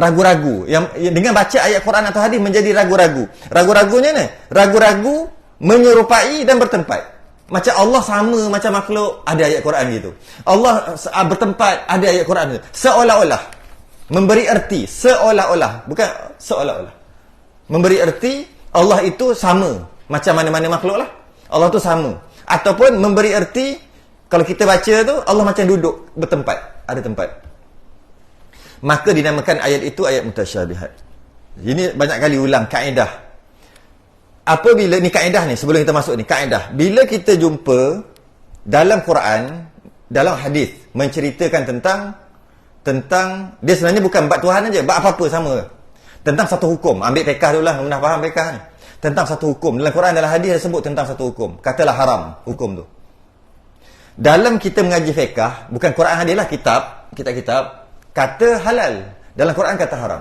Ragu-ragu. Yang dengan baca ayat Quran atau hadis menjadi ragu-ragu. Ragu-ragunya ni, ragu-ragu menyerupai dan bertempat. Macam Allah sama macam makhluk, ada ayat Quran gitu. Allah bertempat, ada ayat Quran gitu. Seolah-olah memberi erti, seolah-olah, bukan seolah-olah. Memberi erti Allah itu sama macam mana-mana makhluk lah. Allah tu sama. Ataupun memberi erti, kalau kita baca tu Allah macam duduk bertempat, ada tempat. Maka dinamakan ayat itu ayat mutasyabihat. Ini banyak kali ulang kaedah. Apabila ni kaedah ni, sebelum kita masuk ni kaedah, bila kita jumpa dalam Quran, dalam hadis menceritakan tentang dia sebenarnya bukan bab Tuhan aja, bab apa-apa sama. Tentang satu hukum. Ambil fiqh dululah, mudah faham fiqh ni. Tentang satu hukum. Dalam Quran, dalam hadis sebut tentang satu hukum. Katalah haram hukum tu. Dalam kita mengaji fiqh, bukan Quran hadis lah, kitab, kata halal. Dalam Quran kata haram.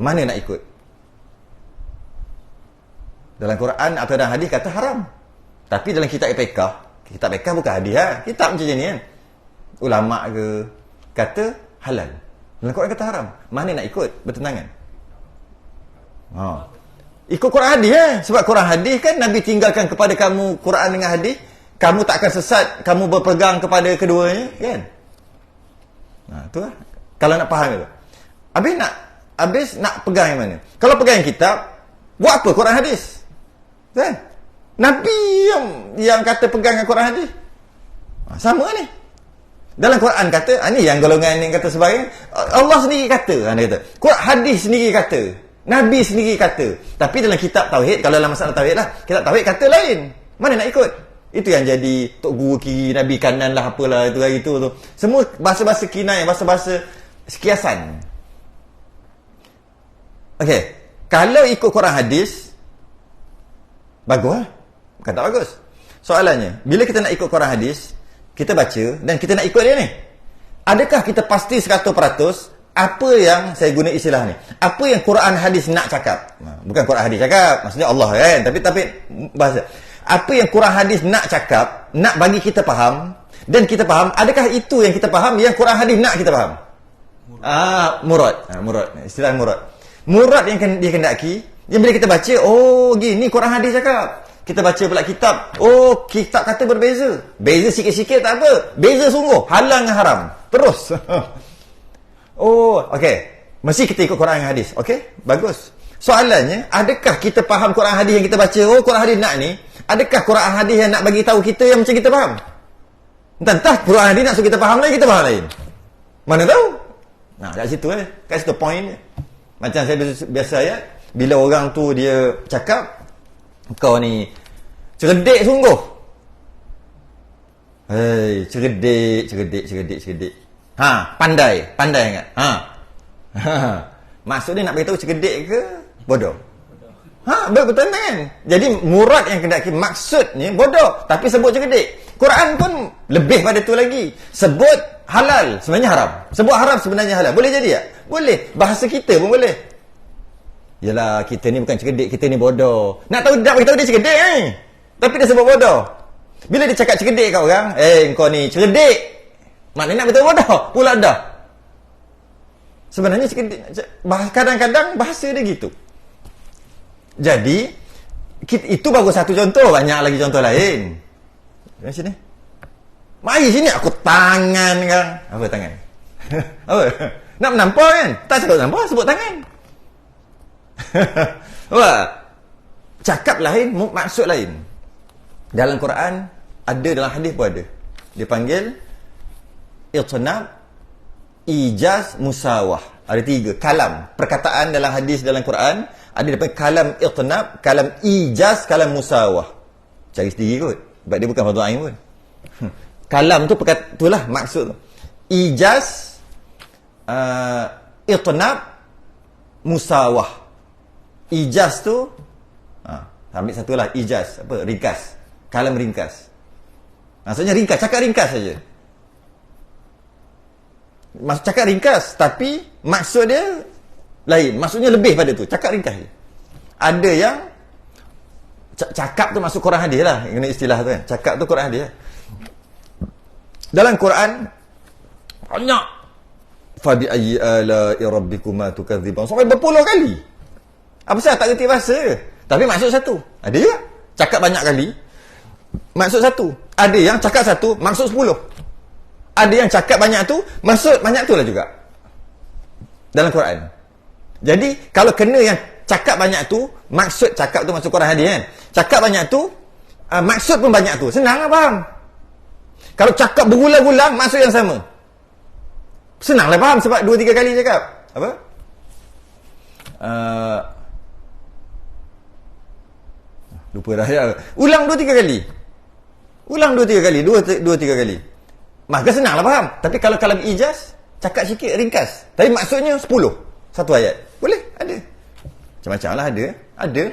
Mana nak ikut? Dalam Quran atau dalam hadis kata haram. Tapi dalam kitab fiqh bukan hadis lah. Kitab macam ni kan. Ulama' ke kata halal. Dalam Quran kata haram. Mana nak ikut? Bertentangan. Ikut Quran hadis Sebab Quran hadis kan Nabi tinggalkan kepada kamu Quran dengan hadis. Kamu tak akan sesat. Kamu berpegang kepada keduanya kan. Tu lah. Kalau nak faham itu. Habis nak pegang yang mana? Kalau pegang kitab, buat apa Quran hadis? Kan? Nabi yang kata pegang dengan Quran hadis. Sama ni. Dalam Quran kata, ni yang golongan yang kata sebahagian, Allah sendiri kata, dia kata. Quran hadis sendiri kata. Nabi sendiri kata. Tapi dalam kitab tauhid, kalau dalam masalah tauhid lah, kitab tauhid kata lain. Mana nak ikut? Itu yang jadi tok guru kiri, Nabi kanan lah, apalah itu hari tu. Semua bahasa-bahasa kinai, bahasa-bahasa sekiasan. Okey. Kalau ikut Quran hadis, bagus lah. Bukan tak bagus. Soalannya, bila kita nak ikut Quran hadis, kita baca dan kita nak ikut dia ni, adakah kita pasti 100% apa yang saya guna istilah ni? Apa yang Quran hadis nak cakap? Bukan Quran hadis cakap, maksudnya Allah kan. Tapi bahasa. Apa yang Quran hadis nak cakap, nak bagi kita faham dan kita faham, adakah itu yang kita faham yang Quran hadis nak kita faham? Murad. Istilah murad. Murad yang dia kendaki, yang bila kita baca, gini Quran hadis cakap. Kita baca pula kitab, kitab kata berbeza. Beza sikit-sikit tak apa. Beza sungguh. Halal dengan haram. Terus. Okey. Mesti kita ikut Quran dan hadis. Okey? Bagus. Soalannya, adakah kita faham Quran hadis yang kita baca? Quran hadis nak ni. Adakah Quran hadis yang nak bagi tahu kita yang macam kita faham? Entah Quran hadis nak suruh kita faham lain, kita faham lain. Mana tahu? Kat situ kat situ point dia. Macam saya biasa bila orang tu dia cakap, kau ni cerdik sungguh. Cerdik. Pandai ingat. Maksud dia nak beritahu cerdik ke bodoh? Betul kan? Jadi murad yang kena maksudnya bodoh, tapi sebut cerdik. Quran pun lebih pada tu lagi. Sebut halal, sebenarnya haram. Sebut haram, sebenarnya halal. Boleh jadi tak? Boleh. Bahasa kita pun boleh. Yalah, kita ni bukan cerdik, kita ni bodoh. Nak beritahu dia cerdik tapi dia sebut bodoh. Bila dia cakap cerdik kat orang, kau ni cerdik, maknanya nak beritahu bodoh pula dah. Sebenarnya cerdik, kadang-kadang bahasa dia gitu. Jadi Itu baru satu contoh, banyak lagi contoh lain. Dari sini. Mari sini aku tangan kan. Apa tangan? Apa? Nak menampar kan? Tak cakap menampar, sebut tangan. Wah. Cakap lain, maksud lain. Dalam Quran ada, dalam hadis pun ada. Dia panggil itnab, ijaz, musawah. Ada 3 kalam. Perkataan dalam hadis dalam Quran ada daripada kalam itnab, kalam ijaz, kalam musawah. Cari sendiri kot. Sebab dia bukan fardu ain pun. Kalam tu itulah maksud tu. Ijaz, itnab, musawah. Ijaz tu ambil satulah, ijaz, apa? Ringkas. Kalam ringkas. Maksudnya ringkas, cakap ringkas saja. Maksud cakap ringkas, tapi maksud dia lain. Maksudnya lebih pada tu. Cakap ringkas je. Ada yang cakap tu masuk Quran hadis lah. Kena istilah tu kan. Cakap tu Quran hadis lah. Dalam Quran banyak. Fabi ayyi ala'i rabbikuma tukadziban. Sampai berpuluh kali. Apa sahaja tak kerti bahasa. Tapi maksud satu. Ada juga. Cakap banyak kali. Maksud satu. Ada yang cakap satu, maksud 10. Ada yang cakap banyak tu, maksud banyak tu lah juga. Dalam Quran. Jadi, kalau kena yang cakap banyak tu, maksud cakap tu masuk Quran hadis kan. Cakap banyak tu, maksud pun banyak tu. Senang lah faham. Kalau cakap berulang-ulang, maksud yang sama. Senang lah faham sebab 2-3 kali cakap. Apa? Lupa dah ya. Ulang 2-3 kali. Ulang 2-3 kali. 2-3 kali. Maka senanglah faham. Tapi kalau kalam ijaz, cakap sikit, ringkas. Tapi maksudnya 10. Satu ayat. Boleh? Ada. Macam-macam lah ada. Ada.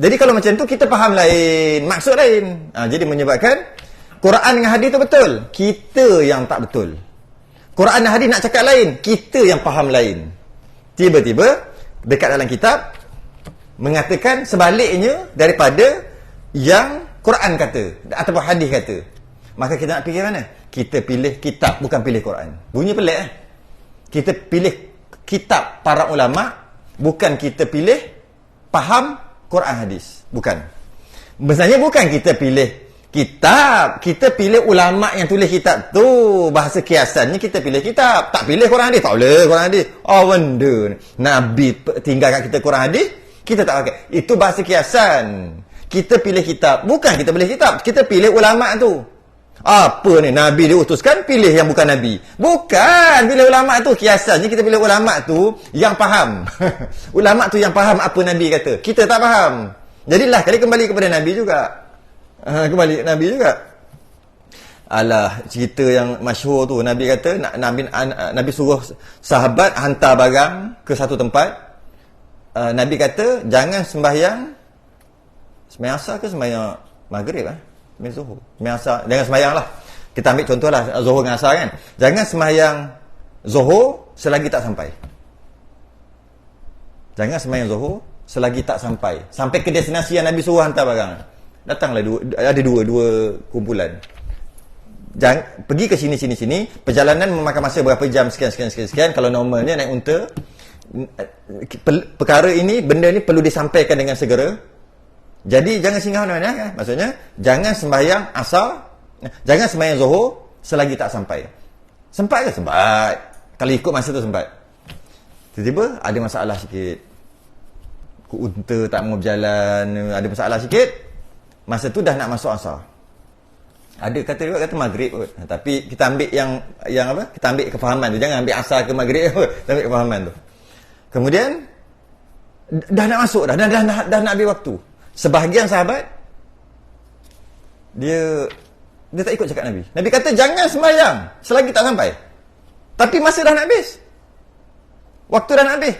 Jadi kalau macam tu, kita faham lain. Maksud lain. Jadi menyebabkan Quran dengan hadis tu betul. Kita yang tak betul. Quran dan hadis nak cakap lain. Kita yang faham lain. Tiba-tiba, dekat dalam kitab, mengatakan sebaliknya daripada yang Quran kata ataupun hadis kata. Maka kita nak pilih mana? Kita pilih kitab, bukan pilih Quran. Bunyi pelik eh? Kita pilih kitab para ulama, bukan kita pilih faham Quran hadis. Bukan. Sebenarnya bukan kita pilih kitab, kita pilih ulama yang tulis kitab tu. Bahasa kiasannya kita pilih kitab, tak pilih Quran hadis. Tak boleh Quran hadis. Oh benda ni. Nabi tinggal kat kita Quran hadis, kita tak pakai. Itu bahasa kiasan. Kita pilih kitab. Bukan kita pilih kitab. Kita pilih ulama' tu. Apa ni? Nabi diutuskan, pilih yang bukan Nabi. Bukan. Pilih ulama' tu. Kiasannya kita pilih ulama' tu yang faham. Ulama' tu yang faham apa Nabi kata. Kita tak faham. Jadilah kembali kepada Nabi juga. Kembali Nabi juga. Alah, cerita yang masyhur tu. Nabi kata, Nabi suruh sahabat hantar barang ke satu tempat. Nabi kata, jangan sembahyang asar ke sembahyang maghrib sembahyang zuhur. Sembahyang asar, jangan sembahyang lah. Kita ambil contoh lah, zuhur dengan asar kan. Jangan sembahyang zuhur selagi tak sampai. Jangan sembahyang zuhur selagi tak sampai. Sampai ke destinasi yang Nabi suruh hantar barang. Datanglah ada dua kumpulan. Pergi ke sini. Perjalanan memakan masa berapa jam, sekian. Kalau normalnya naik unta, perkara ini, benda ni perlu disampaikan dengan segera. Jadi jangan singgah mana-mana kan? Maksudnya jangan sembahyang asar, jangan sembahyang zuhur selagi tak sampai. Sempat ke? Sempat. Kalau ikut masa tu sempat. Tiba-tiba ada masalah sikit. Unta tak mau berjalan, ada masalah sikit. Masa tu dah nak masuk asar. Ada kata maghrib kot. Tapi kita ambil yang apa? Kita ambil kefahaman tu. Jangan ambil asar ke maghrib kot. Kita ambil kefahaman tu. Kemudian dah nak masuk dah nak habis waktu. Sebahagian sahabat dia tak ikut cakap Nabi. Nabi kata jangan sembahyang selagi tak sampai. Tapi masa dah nak habis. Waktu dah nak habis.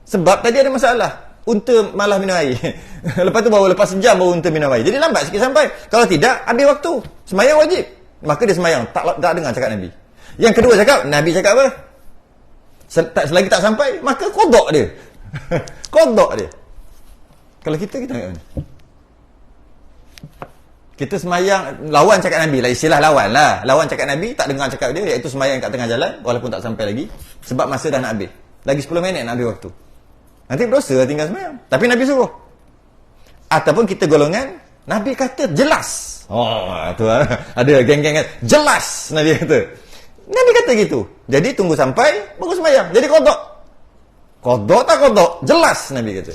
Sebab tadi ada masalah. Unta malah minum air. Lepas tu lepas sejam baru unta minum air. Jadi lambat sikit sampai. Kalau tidak, habis waktu. Sembahyang wajib. Maka dia sembahyang. Tak dengar cakap Nabi. Yang kedua cakap, Nabi cakap apa? Selagi tak sampai, maka qada dia. Qada dia. Kalau kita ambil mana? Kita sembahyang lawan cakap Nabi lah, istilah lawan lah. Lawan cakap Nabi, tak dengar cakap dia, iaitu sembahyang kat tengah jalan walaupun tak sampai lagi sebab masa dah nak habis. Lagi 10 minit nak habis waktu. Nanti berdosa tinggal sembahyang. Tapi Nabi suruh. Ataupun kita golongan Nabi kata jelas. Tu ada geng-geng kan. Jelas Nabi kata. Nabi kata gitu. Jadi tunggu sampai baru sembahyang. Jadi qada. Qada tak qada? Jelas Nabi kata.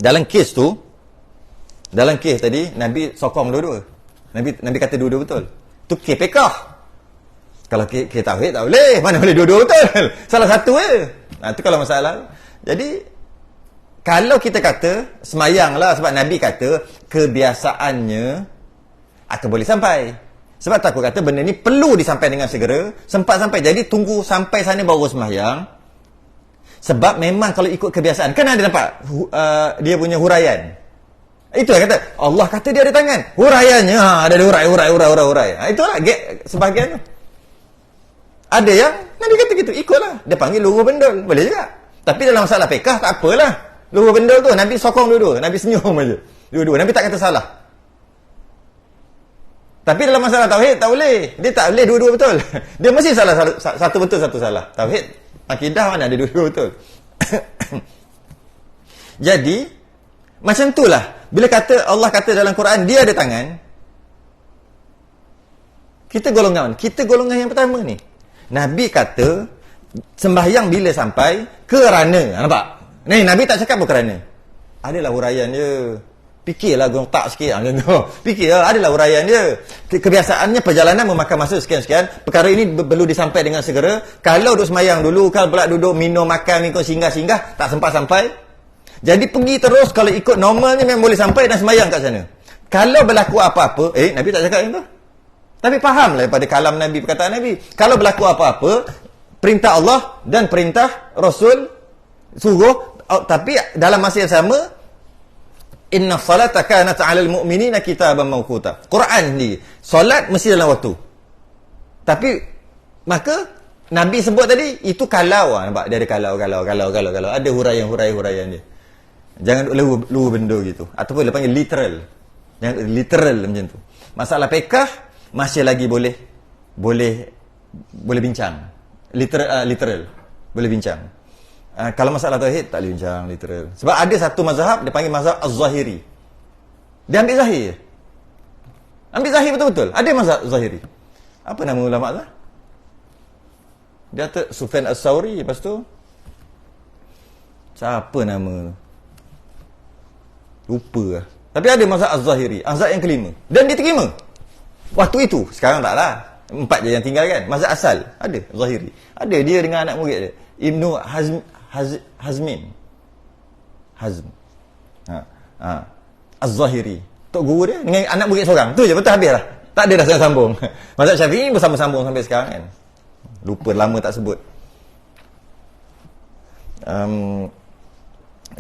Dalam kes tadi Nabi sokong dua-dua. Nabi kata dua-dua betul. Tu kes pekah. Kalau kes tauhid tak boleh. Mana boleh dua-dua betul? Salah satu je. Tu kalau masalah. Jadi kalau kita kata semayang lah, sebab Nabi kata kebiasaannya akan boleh sampai. Sebab tu aku kata benda ni perlu disampaikan dengan segera, sempat sampai. Jadi tunggu sampai sana baru semayang. Sebab memang kalau ikut kebiasaan, kan ada nampak dia punya huraian. Itu yang kata Allah kata dia ada tangan. Huraiannya ada hurai. Itulah sebahagian tu. Ada yang Nabi kata gitu, ikutlah. Dia panggil luruh bendul, boleh juga. Tapi dalam masalah fiqh tak apalah. Luruh bendul tu Nabi sokong dua-dua, Nabi senyum aja. Dua-dua Nabi tak kata salah. Tapi dalam masalah tauhid tak boleh. Dia tak boleh dua-dua betul. Dia mesti salah, satu betul satu salah. Tauhid, akidah mana ada dua-dua betul. Jadi macam itulah. Bila kata Allah kata dalam Quran dia ada tangan, kita golongan yang pertama ni. Nabi kata sembahyang bila sampai kerana, nampak? Ni Nabi tak cakap kerana. Adalah huraian dia. Fikirlah tak sikit macam tu. Fikirlah adalah huraian dia. Kebiasaannya perjalanan memakan masa sekian-sekian. Perkara ini perlu disampaikan dengan segera. Kalau duduk semayang dulu, kalau pula duduk minum makan, singgah-singgah, tak sempat sampai. Jadi pergi terus, kalau ikut normalnya memang boleh sampai dan semayang kat sana. Kalau berlaku apa-apa, Nabi tak cakap macam tu. Tapi fahamlah daripada kalam Nabi, perkataan Nabi. Kalau berlaku apa-apa, perintah Allah dan perintah Rasul suruh, tapi dalam masa yang sama, inna salata kanat 'alal mu'minina kitaban mawquta. Quran ni, solat mesti dalam waktu. Tapi maka Nabi sebut tadi itu kalau, nampak dia ada kalau ada huraian dia. Jangan luar benda gitu. Ataupun dia panggil literal. Jangan literal macam tu. Masalah fiqh masih lagi boleh bincang. Literal boleh bincang. Kalau masalah tauhid tak boleh bincang literal. Sebab ada satu mazhab dia panggil mazhab Az-Zahiri. Dia ambil zahir. Ambil zahir betul-betul. Ada mazhab Zahiri. Apa nama ulama tu? Dia kata Sufyan As-Sauri, lepas tu siapa nama? Lupa lah. Tapi ada mazhab Az-Zahiri, mazhab yang kelima. Dan diterima. Waktu itu, sekarang tak lah. 4 je yang tinggal kan. Mazhab asal ada Zahiri. Ada dia dengan anak murid dia. Ibnu Hazm. Az-Zahiri. Tok guru dia dengan anak murid seorang. Tu je, betul habis lah. Tak ada dah sambung. Mazhab Syafi'i bersambung-sambung sampai sekarang kan. Lupa lama tak sebut.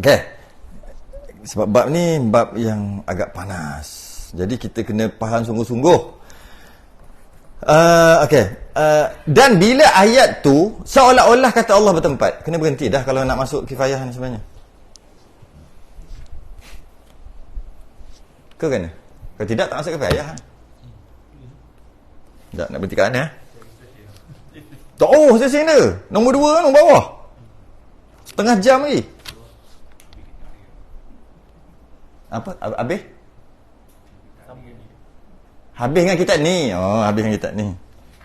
Okay. Sebab bab ni bab yang agak panas. Jadi kita kena faham sungguh-sungguh. Dan bila ayat tu seolah-olah kata Allah bertempat, kena berhenti dah kalau nak masuk kifayah ni sebenarnya. Ke kena? Kalau tidak tak masuk kifayah. Tak nak berhenti kat mana? Oh, stesen dia. Nombor 2 nombor bawah. Setengah jam lagi. Apa? Habis? Habis dengan kitab ni. Oh, habis dengan kitab ni.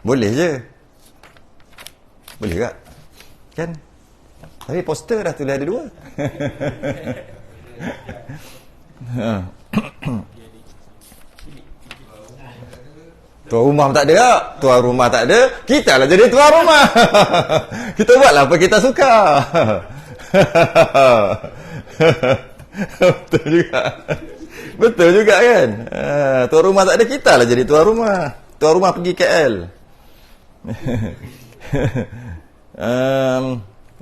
Boleh je. Boleh tak? Kan? Tapi poster dah tulis ada 2. Tuan rumah tak ada tak? Tuan rumah tak ada, kita lah jadi tuan rumah. Kita buatlah apa kita suka. Betul juga. Betul juga kan? Tuan rumah tak ada, kita lah jadi tuan rumah. Tuan rumah pergi KL.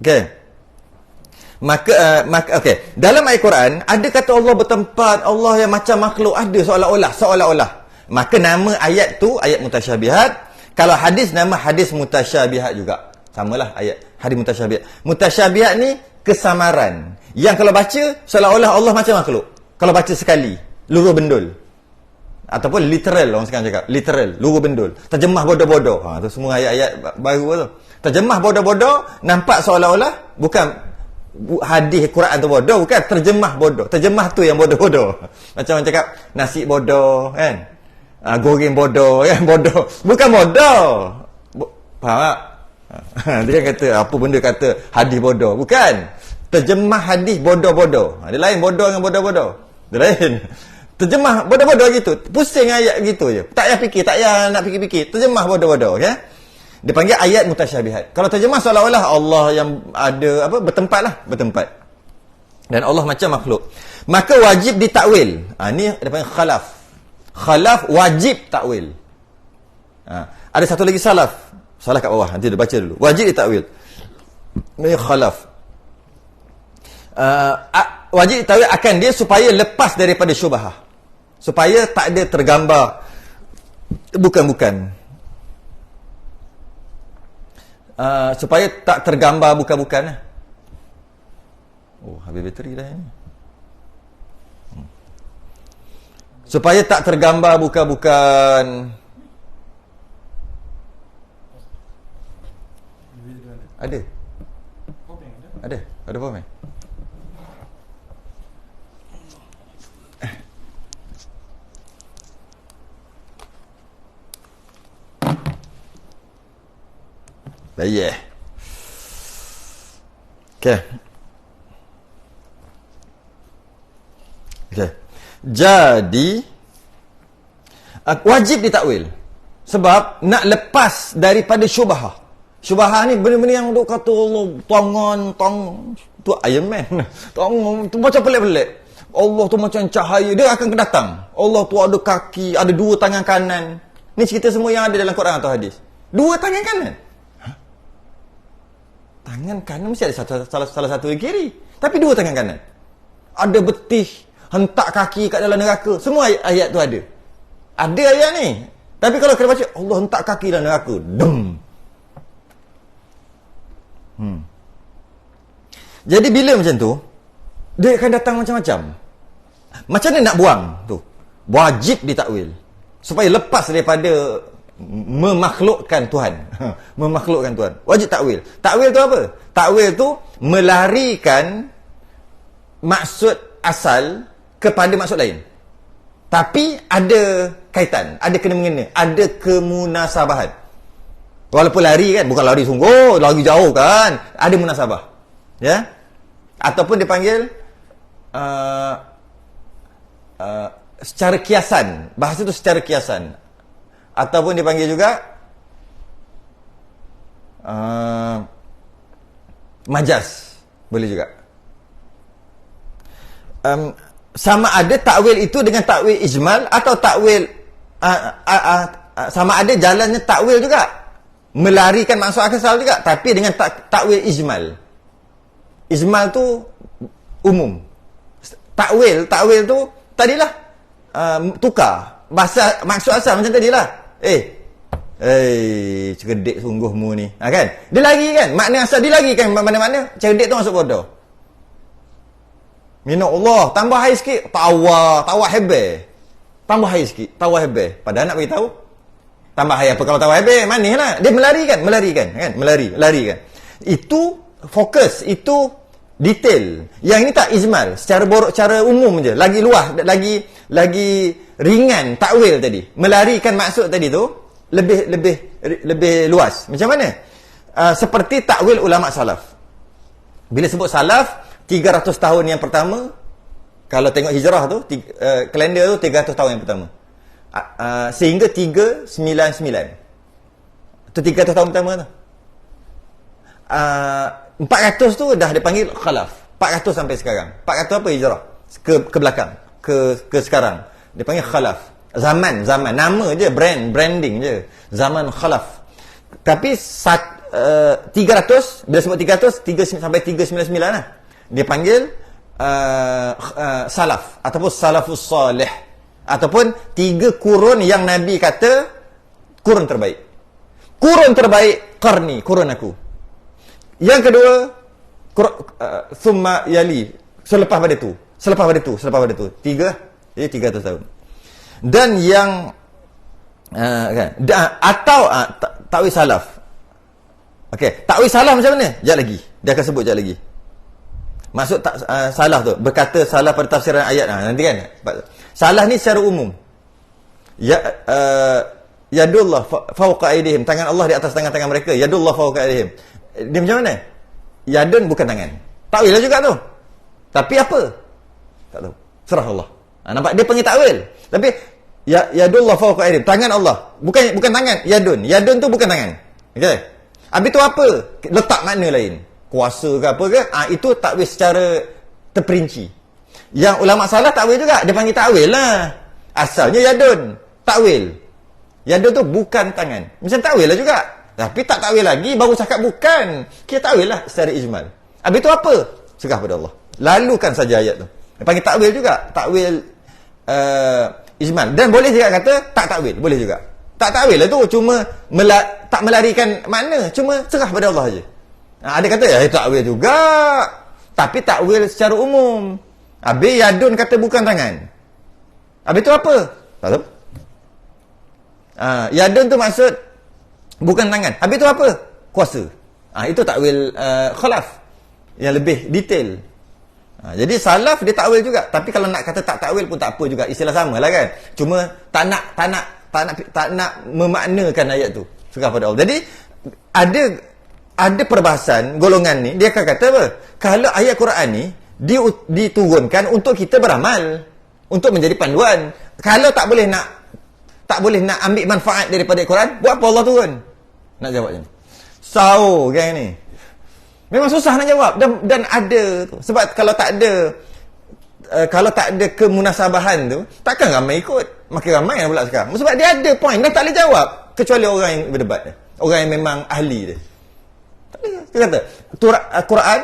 Okay. Maka okay. Dalam ayat Quran ada kata Allah bertempat, Allah yang macam makhluk, ada seolah-olah. Maka nama ayat tu ayat mutasyabihat. Kalau hadis nama hadis mutasyabihat juga. Samalah ayat hadis mutasyabihat. Mutasyabihat ni kesamaran. Yang kalau baca seolah-olah Allah macam makhluk. Kalau baca sekali, luruh bendul. Ataupun literal, orang sekarang cakap literal, luruh bendul. Terjemah bodoh-bodoh. Tu semua ayat-ayat baru tu. Terjemah bodoh-bodoh nampak seolah-olah bukan hadis Quran tu bodoh, bukan terjemah bodoh. Terjemah tu yang bodoh-bodoh. Macam orang cakap nasi bodoh kan. Goreng bodoh kan, bodoh. Bukan bodoh. Faham tak? Dia kata apa benda kata hadis bodoh. Bukan. Terjemah hadis bodoh-bodoh. Dia lain bodoh dengan bodoh-bodoh. Dia lain. Terjemah bodoh-bodoh gitu. Pusing ayat gitu je. Tak payah fikir, tak payah nak fikir-fikir. Terjemah bodoh-bodoh, okay? Dia panggil ayat mutasyabihat. Kalau terjemah seolah-olah Allah yang ada apa bertempat lah, bertempat. Dan Allah macam makhluk. Maka wajib ditakwil. Ni dia panggil khalaf. Khalaf wajib takwil. Ada satu lagi salaf. Salah kat bawah, nanti dia baca dulu. Wajib ditakwil. Ini khalaf. Wajib ditakwil akan dia supaya lepas daripada syubhah. Supaya tak ada tergambar bukan-bukan. Supaya tak tergambar bukan-bukan. Oh, habis bateri dah ini. Supaya tak tergambar bukan-bukan. Ada? Ada apa, man? Baik. Okey. Jadi wajib ditakwil. Sebab nak lepas daripada syubhah. Syubhah ni benda-benda yang duk kata Allah tangan tu Iron Man. Tangan tu macam pelik-pelik. Allah tu macam cahaya, dia akan datang. Allah tu ada kaki, ada dua tangan kanan. Ni cerita semua yang ada dalam Quran atau hadis. Dua tangan kanan. Tangan kanan mesti ada salah satu yang kiri. Tapi dua tangan kanan. Ada betih, hentak kaki kat dalam neraka. Semua ayat tu ada. Ada ayat ni. Tapi kalau kena baca, Allah hentak kaki dalam neraka. Dem. Jadi bila macam tu, dia akan datang macam-macam. Macam mana nak buang tu? Wajib ditakwil. Supaya lepas daripada memakhlukkan Tuhan. Memakhlukkan Tuhan. Wajib takwil. Takwil tu apa? Takwil tu melarikan maksud asal kepada maksud lain. Tapi ada kaitan, ada kena-mengena, ada kemunasabahan. Walaupun lari kan, bukan lari sungguh, lari jauh kan, ada munasabah. Ya? Ataupun dipanggil secara kiasan. Bahasa tu secara kiasan. Ataupun dipanggil juga majaz. Boleh juga. Sama ada takwil itu dengan takwil ijmal atau takwil sama ada jalannya takwil juga, melarikan maksud asal juga, tapi dengan takwil ijmal. Ijmal tu umum. Takwil tu tadilah tukar bahasa maksud asal macam tadilah. Cerdik sungguhmu ni. Kan? Dia lari kan? Makna asal dia lari kan mana-mana. Cerdik tu masuk bodoh. Minat Allah, tambah air sikit, tawa hebat. Tambah air sikit, tawa hebat. Padahal nak beritahu tambah air apa kalau tawa hebat? Manislah. Dia melarikan kan? Lari kan. Itu fokus, itu detail. Yang ini tak ijmal, secara umum je, lagi luas, lagi ringan takwil tadi. Melarikan maksud tadi tu lebih luas. Macam mana? Seperti takwil ulama salaf. Bila sebut salaf, 300 tahun yang pertama, kalau tengok hijrah tu, kalender tu 300 tahun yang pertama. Sehingga 399. Tu 300 tahun pertama tu. 400 tu dah dipanggil khalaf. 400 sampai sekarang. 400 apa hijrah? Ke belakang. Ke sekarang. Dia panggil khalaf. Zaman. Nama je, branding je. Zaman khalaf. Tapi 300, bila sebut 300, 3 sampai 399 lah. Dia panggil salaf ataupun salafus salih, ataupun 3 kurun yang Nabi kata kurun terbaik. Kurun terbaik qarni, kurun aku. Yang kedua thumma yali, selepas pada tu. 3, jadi 300 tahun. Dan yang kan, atau takwil salaf. Okey, takwil salaf macam mana? Sekejap lagi. Dia akan sebut sekejap lagi. Maksud salah tu, berkata salah pada tafsiran ayat. Nanti kan. Salah ni secara umum. Yadullah fawqa aydihim. Tangan Allah di atas tangan-tangan mereka. Yadullah fawqa aydihim. Dia macam mana? Yadun bukan tangan. Takwil lah juga tu. Tapi apa? Tak tahu. Serah Allah. Nampak? Dia panggil takwil. Tapi yadullah fawqa aydihim. Tangan Allah. Bukan tangan. Yadun. Yadun tu bukan tangan. Okey. Habis tu apa? Letak makna lain. Kuasa ke apa ke? Itu takwil secara terperinci. Yang ulama salah takwil juga. Dia panggil takwil lah. Asalnya yadun. Takwil. Yadun tu bukan tangan. Macam takwil lah juga. Tapi tak takwil lagi. Baru cakap bukan. Kita takwil lah secara ijmal. Habis tu apa? Serah pada Allah. Lalukan saja ayat tu. Dia panggil takwil juga. Takwil ijmal. Dan boleh juga kata tak takwil. Boleh juga. Tak takwil lah tu. Cuma tak melarikan makna. Cuma serah pada Allah je. Ada kata takwil juga. Tapi takwil secara umum. Habis yadun kata bukan tangan. Habis tu apa? Tak tahu. Yadun tu maksud bukan tangan. Habis tu apa? Kuasa. Itu takwil khalaf yang lebih detail. Jadi salaf dia takwil juga. Tapi kalau nak kata tak takwil pun tak apa juga. Istilah sama lah kan. Cuma tak nak memaknakan ayat tu. Serah pada Allah. Jadi ada perbahasan golongan ni, dia akan kata apa? Kalau ayat Quran ni diturunkan untuk kita beramal, untuk menjadi panduan. Kalau tak boleh nak ambil manfaat daripada Quran, buat apa Allah turun? Nak jawabnya. Gang ni. Memang susah nak jawab dan ada tu. Sebab kalau tak ada kemunasabahan tu, takkan ramai ikut. Makin ramai yang pula sekarang. Sebab dia ada point dah tak boleh jawab kecuali orang yang berdebat dia. Orang yang memang ahli dia. Dia kata, Quran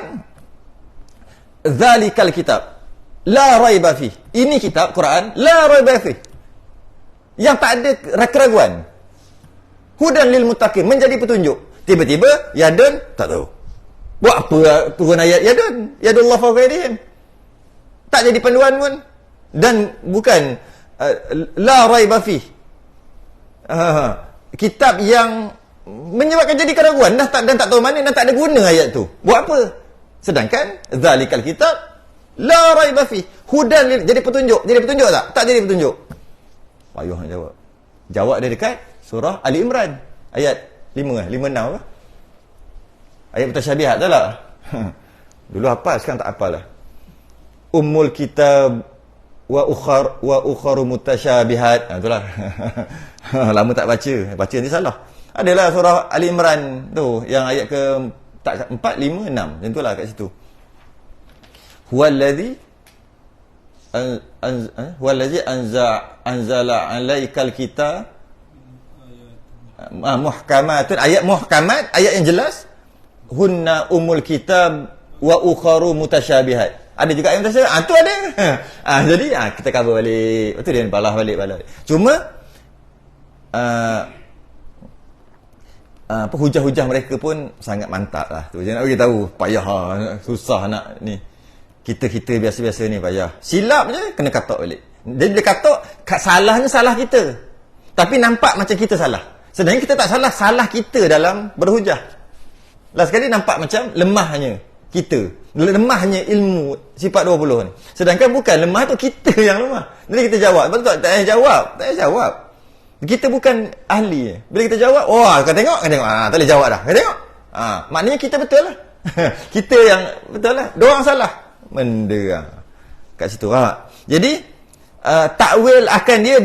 Zalikal kitab la raiba fi. Ini kitab Quran la raiba fi. Yang tak ada keraguan. Hudan lil muttaqin, menjadi petunjuk. Tiba-tiba yadun tak tahu. Buat apa turun ayat yadun? Yadullah fawqa aydihim. Tak jadi panduan pun. Dan bukan la raiba fi. Kitab yang menyebabkan jadi keraguan dan tak tahu mana dan tak ada guna ayat tu. Buat apa? Sedangkan zalikal kitab la raiba fi hudan jadi petunjuk. Jadi petunjuk tak? Tak jadi petunjuk. Payah nak jawab. Jawab dia dekat surah Ali Imran ayat 5 6 apa? Ayat mutasyabihat tak lah. Dulu hafal, sekarang tak hafal lah. Ummul kitab wa ukharu mutasyabihat. Itulah. Lama tak baca. Baca nanti salah. Adalah surah Ali Imran tu yang ayat ke 4, 5, 6. Macam itulah kat situ. Huwallazi anzala 'alaikal kitab muhkamatun. Ayat muhkamat, ayat yang jelas. Hunna umul kitab wa ukharu mutasyabihat. Ada juga ayat mutasyabihat. Tu ada. Jadi kita cover balik. Betul dia balah balik. Cuma hujah-hujah mereka pun sangat mantap lah. Tu je nak bagi tahu. Payah susah nak ni. Kita biasa-biasa ni payah. Silap je kena katok balik. Dia bila katok, salahnya salah kita. Tapi nampak macam kita salah. Sedangkan kita tak salah, salah kita dalam berhujah. Last sekali nampak macam lemahnya kita. Lemahnya ilmu sifat 20 ni. Sedangkan bukan lemah tu kita yang lemah. Jadi kita jawab. Betul tak payah jawab. Tak payah jawab. Kita bukan ahli. Bila kita jawab, kau tengok. Tak boleh jawab dah. Kau tengok. Maknanya kita betul lah. Kita yang betul lah. Diorang salah. Benda kat situ. Jadi takwil akan dia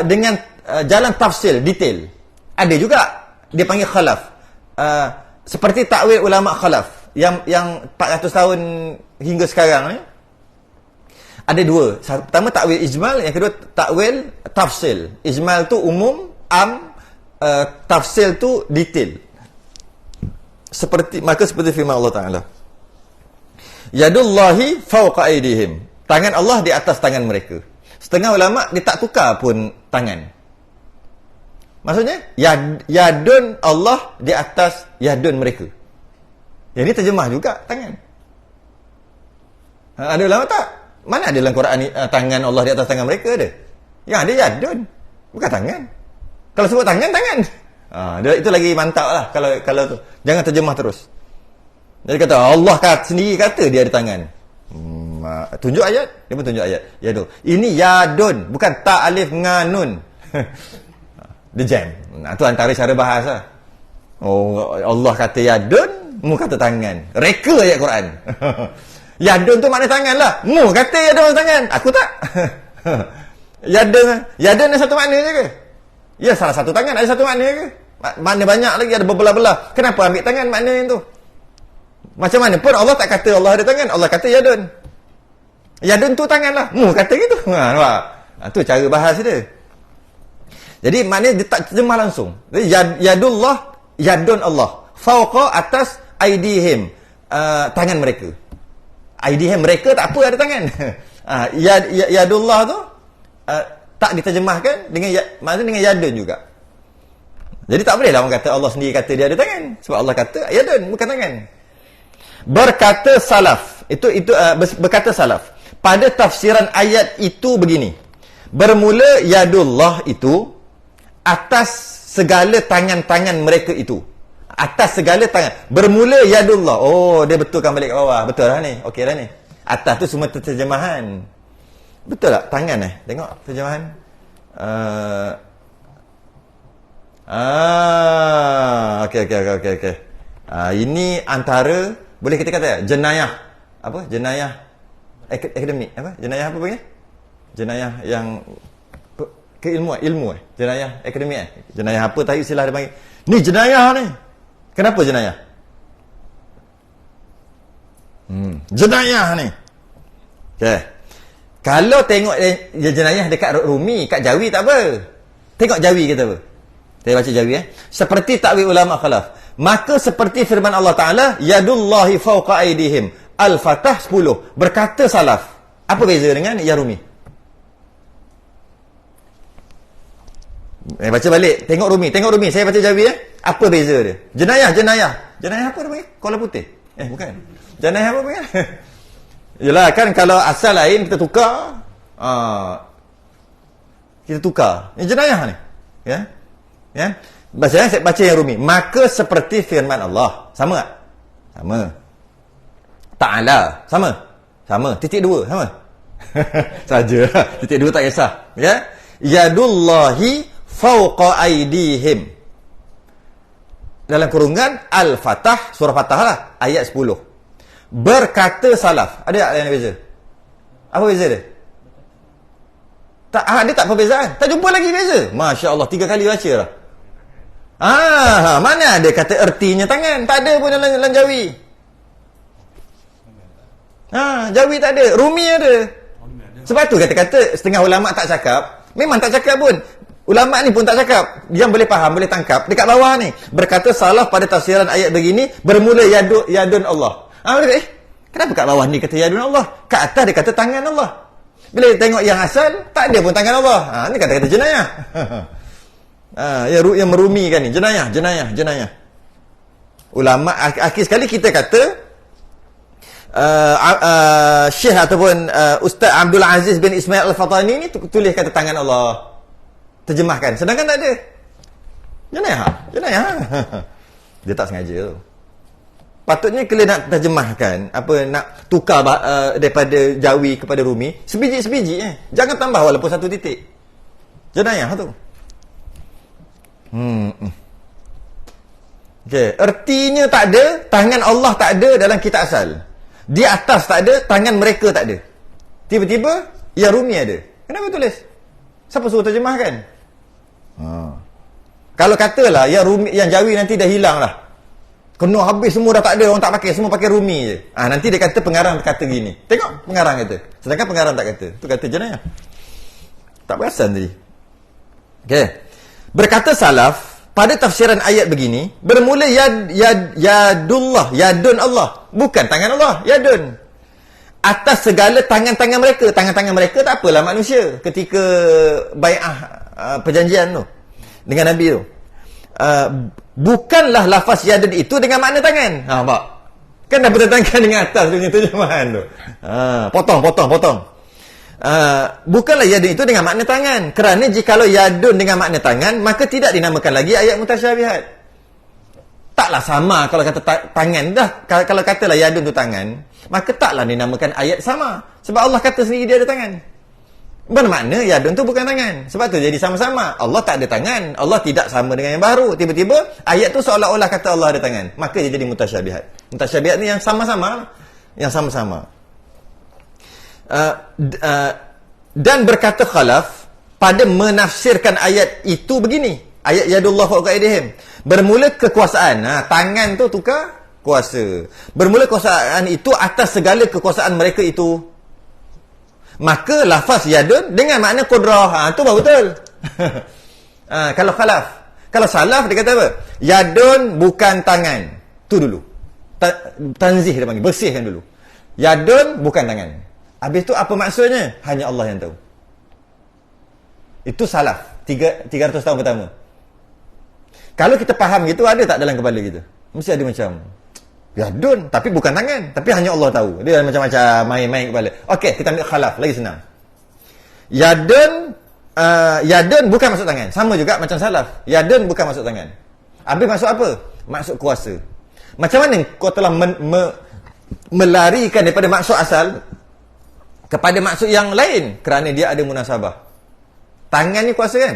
dengan jalan tafsil detail. Ada juga dia panggil khalaf. Seperti takwil ulama khalaf yang 400 tahun hingga sekarang ni. Ada dua. Pertama takwil ijmal, yang kedua takwil tafsil. Ijmal tu umum, tafsil tu detail. Seperti firman Allah Taala. Yadullahi fawqa aydihim. Tangan Allah di atas tangan mereka. Setengah ulama dia tak tukar pun tangan. Maksudnya yadun Allah di atas yadun mereka. Yang ini terjemah juga tangan. Ada ulama tak? Mana ada dalam Quran ni tangan Allah di atas tangan mereka ada? Yang ada yadun, bukan tangan. Kalau sebut tangan. Itu lagi mantap lah kalau tu. Jangan terjemah terus. Dia kata Allah sendiri kata dia ada tangan. Tunjuk ayat, dia pun tunjuk ayat. Yadun. Ini yadun, bukan ta alif nganun. Dia jam. Itu antara cara bahasa. Oh, Allah kata yadun, mu kata tangan. Reka ayat Quran. Yadun tu makna tangan lah. Mu kata yadun tangan. Aku tak. Yadun ada satu makna je ke? Ya, salah satu tangan ada satu makna ke? Makna banyak lagi, ada berbelah-belah. Kenapa ambil tangan makna yang tu? Macam mana pun Allah tak kata Allah ada tangan. Allah kata yadun. Yadun tu tangan lah. Mu kata gitu. Nampak? Tu cara bahasa dia. Jadi maknanya dia tak terjemah langsung. Jadi yadullah, yadun Allah. Fauqa, atas, aidihim. Tangan mereka. Aidihim mereka tak apa ada tangan. Yadullah tu tak diterjemahkan dengan maksudnya dengan yadun juga. Jadi tak bolehlah orang kata Allah sendiri kata dia ada tangan. Sebab Allah kata yadun, bukan tangan. Berkata salaf. Berkata salaf. Pada tafsiran ayat itu begini. Bermula yadullah itu atas segala tangan-tangan mereka itu. Atas segala tangan. Bermula yadullah. Oh, dia betulkan balik ke bawah. Betul lah ni. Okey lah ni. Atas tu semua terjemahan. Betul tak? Tangan Tengok terjemahan. Okey. Ini antara, boleh kita kata jenayah. Apa? Jenayah akademik. Apa? Jenayah apa panggil? Jenayah yang ilmu jenayah akademik jenayah apa tahu istilah dia panggil. Ni jenayah ni. Kenapa jenayah? Jenayah ni. Okey. Kalau tengok jenayah dekat Rumi, kat Jawi tak apa. Tengok Jawi kata apa? Saya baca Jawi Seperti takwil ulama khalaf. Maka seperti firman Allah Taala, yadullahi fawqa aydihim. Al-Fatah 10. Berkata salaf. Apa beza dengan ya Rumi? Baca balik. Tengok Rumi. Saya baca Jawi Apa beza dia? Jenayah. Jenayah apa dia panggil? Kola putih. Bukan. Jenayah apa panggil? Yalah kan kalau asal lain kita tukar. Kita tukar. Ini jenayah ni. Ya. Saya baca yang Rumi. Maka seperti firman Allah. Sama tak? Sama. Ta'ala. Sama. Titik 2. Sama. Sajalah. Titik 2 tak kisah. Ya. Yadullahi fawqa aydihim. Dalam kurungan Al-Fatah, surah Fatah lah, ayat 10. Berkata salaf. Ada tak yang beza? Apa beza dia? Tak ada tak perbezaan? Tak jumpa lagi beza. Masya Allah, 3 kali baca lah. Mana ada kata ertinya tangan? Tak ada pun dalam Jawi. Jawi tak ada. Rumi ada. Sebab tu kata-kata setengah ulama' tak cakap. Memang tak cakap pun. Ulama' ni pun tak cakap. Yang boleh faham, boleh tangkap. Dekat bawah ni. Berkata salaf pada tafsiran ayat begini. Bermula yadun Allah. Kenapa kat bawah ni kata yadun Allah? Kat atas dia kata tangan Allah. Bila tengok yang asal, tak ada pun tangan Allah. Ni kata-kata jenayah. Yang merumikan ni. Jenayah. Ulama' akhir sekali kita kata Syekh ataupun Ustaz Abdul Aziz bin Ismail Al-Fatani ni tulis kata tangan Allah. Terjemahkan. Sedangkan tak ada. Jenayah. Dia tak sengaja tu. Patutnya kalau nak terjemahkan, nak tukar daripada Jawi kepada Rumi, sebiji-sebiji Jangan tambah walaupun 1 titik. Jenayah tu. Okey, ertinya tak ada, tangan Allah tak ada dalam kitab asal. Di atas tak ada, tangan mereka tak ada. Tiba-tiba ya Rumi ada. Kenapa tulis? Siapa suruh terjemahkan? Kalau katalah yang Rumi, yang Jawi nanti dah hilang lah. Kena habis semua dah tak ada, orang tak pakai, semua pakai Rumi je. Nanti dia kata pengarang kata gini. Tengok pengarang kata. Sedangkan pengarang tak kata. Tu kata jenayah. Tak perasan tadi. Okey. Berkata salaf pada tafsiran ayat begini, bermula yadullah, yadun Allah, bukan tangan Allah, yadun. Atas segala tangan-tangan mereka. Tangan-tangan mereka tak apalah manusia ketika bai'ah perjanjian tu dengan Nabi tu. Bukanlah lafaz yadun itu dengan makna tangan. Nampak? Kan dah bertentangan dengan atas punya terjemahan tu. Potong. Bukanlah yadun itu dengan makna tangan. Kerana jikalau yadun dengan makna tangan, maka tidak dinamakan lagi ayat mutasyabihat. Taklah sama kalau kata tangan dah. Kalau katalah yadun tu tangan, maka taklah dinamakan ayat sama. Sebab Allah kata sendiri dia ada tangan. Bermakna yadun tu bukan tangan. Sebab tu jadi sama-sama. Allah tak ada tangan. Allah tidak sama dengan yang baru. Tiba-tiba ayat tu seolah-olah kata Allah ada tangan. Maka dia jadi mutasyabihat. Mutasyabihat ni yang sama-sama. Yang sama-sama. Dan berkata khalaf pada menafsirkan ayat itu begini. Ayat yadullah fawqa aydihim. Bermula kekuasaan. Tangan tu tukar kuasa. Bermula kekuasaan itu atas segala kekuasaan mereka itu. Maka lafaz yadun dengan makna qudrah. Itu baru betul. Kalau khalaf. Kalau salaf dia kata apa? Yadun bukan tangan. Tu dulu. Tanzih dia panggil. Bersihkan dulu. Yadun bukan tangan. Habis tu apa maksudnya? Hanya Allah yang tahu. Itu salaf. 300 tahun pertama. Kalau kita faham gitu, ada tak dalam kepala kita? Mesti ada macam yadun, tapi bukan tangan. Tapi hanya Allah tahu. Dia ada macam-macam main-main kepala. Okey, kita ambil khalaf. Lagi senang. Yadun bukan masuk tangan. Sama juga macam salaf. Yadun bukan masuk tangan. Habis masuk apa? Masuk kuasa. Macam mana kau telah melarikan daripada maksud asal kepada maksud yang lain? Kerana dia ada munasabah. Tangan ni kuasa kan?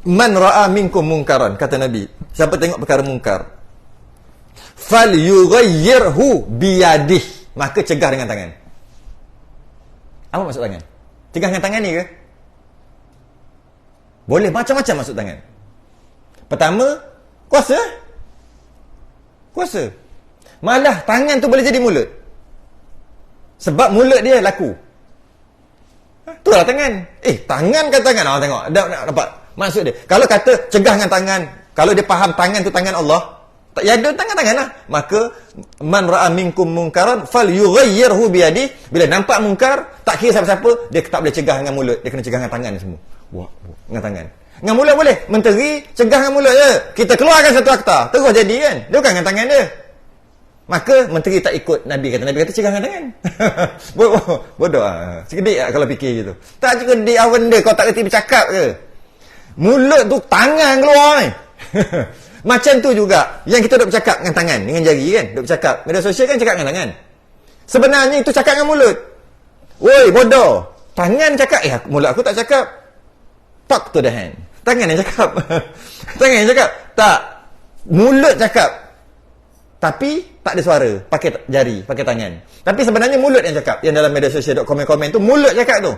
Man ra'a minkum munkaran, kata Nabi. Siapa tengok perkara mungkar, fal yughayyirhu biyadih, maka cegah dengan tangan. Apa maksud tangan? Cegah dengan tangan ni ke? Boleh macam-macam maksud tangan. Pertama, kuasa. Kuasa. Malah tangan tu boleh jadi mulut. Sebab mulut dia laku. Itulah tangan. Tangan kan tangan. Tengok. Dapat maksud dia. Kalau kata cegah dengan tangan, kalau dia faham tangan tu tangan Allah, ya ada tangan-tangan lah. Maka man ra'a minkum munkaran falyughayyirhu biyadi. Bila nampak mungkar, tak kira siapa-siapa, dia tak boleh cegah dengan mulut, dia kena cegah dengan tangan semua. Wah, dengan tangan. Dengan mulut boleh. Menteri cegah dengan mulut je. Kita keluarkan satu akta, terus jadi kan. Dia bukan dengan tangan dia. Maka menteri tak ikut Nabi kata cegah dengan tangan. Bodoh ah. Sekedik lah kalau fikir gitu. Tak sekedik apa benda kau tak reti bercakap ke? Mulut tu tangan keluar ni. Macam tu juga yang kita duk bercakap dengan tangan, dengan jari kan, duk bercakap. Media sosial kan cakap dengan tangan. Sebenarnya itu cakap dengan mulut. Woi, bodoh. Tangan cakap, mulut aku tak cakap. Talk to the hand. Tangan yang cakap. Tangan yang cakap. Tak. Mulut cakap. Tapi tak ada suara, pakai jari, pakai tangan. Tapi sebenarnya mulut yang cakap. Yang dalam media sosial duk komen-komen tu mulut cakap tu.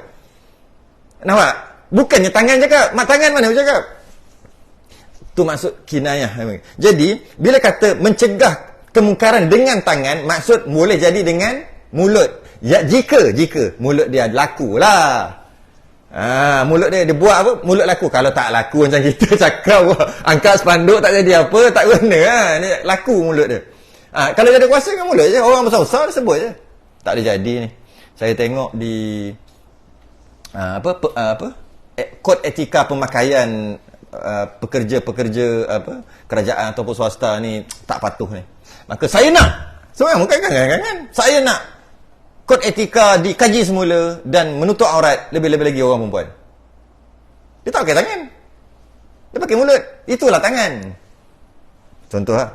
Nampak? Bukannya tangan cakap. Mak tangan mana aku cakap? Tu maksud kinayah. Jadi, bila kata mencegah kemungkaran dengan tangan, maksud boleh jadi dengan mulut. Ya, jika mulut dia laku lah. Mulut dia buat apa? Mulut laku. Kalau tak laku macam kita cakap, angkat spanduk tak jadi apa, tak guna lah. Ni laku mulut dia. Kalau dia ada kuasa dengan mulut je, orang besar-besar dia sebut je. Tak ada jadi ni. Saya tengok di kod etika pemakaian pekerja-pekerja kerajaan ataupun swasta ni tak patuh ni. Maka saya nak seorang bukan kan? Saya nak kod etika dikaji semula dan menutup aurat, lebih-lebih lagi orang perempuan. Dia tak pakai tangan. Dia pakai mulut. Itulah tangan. Contoh lah.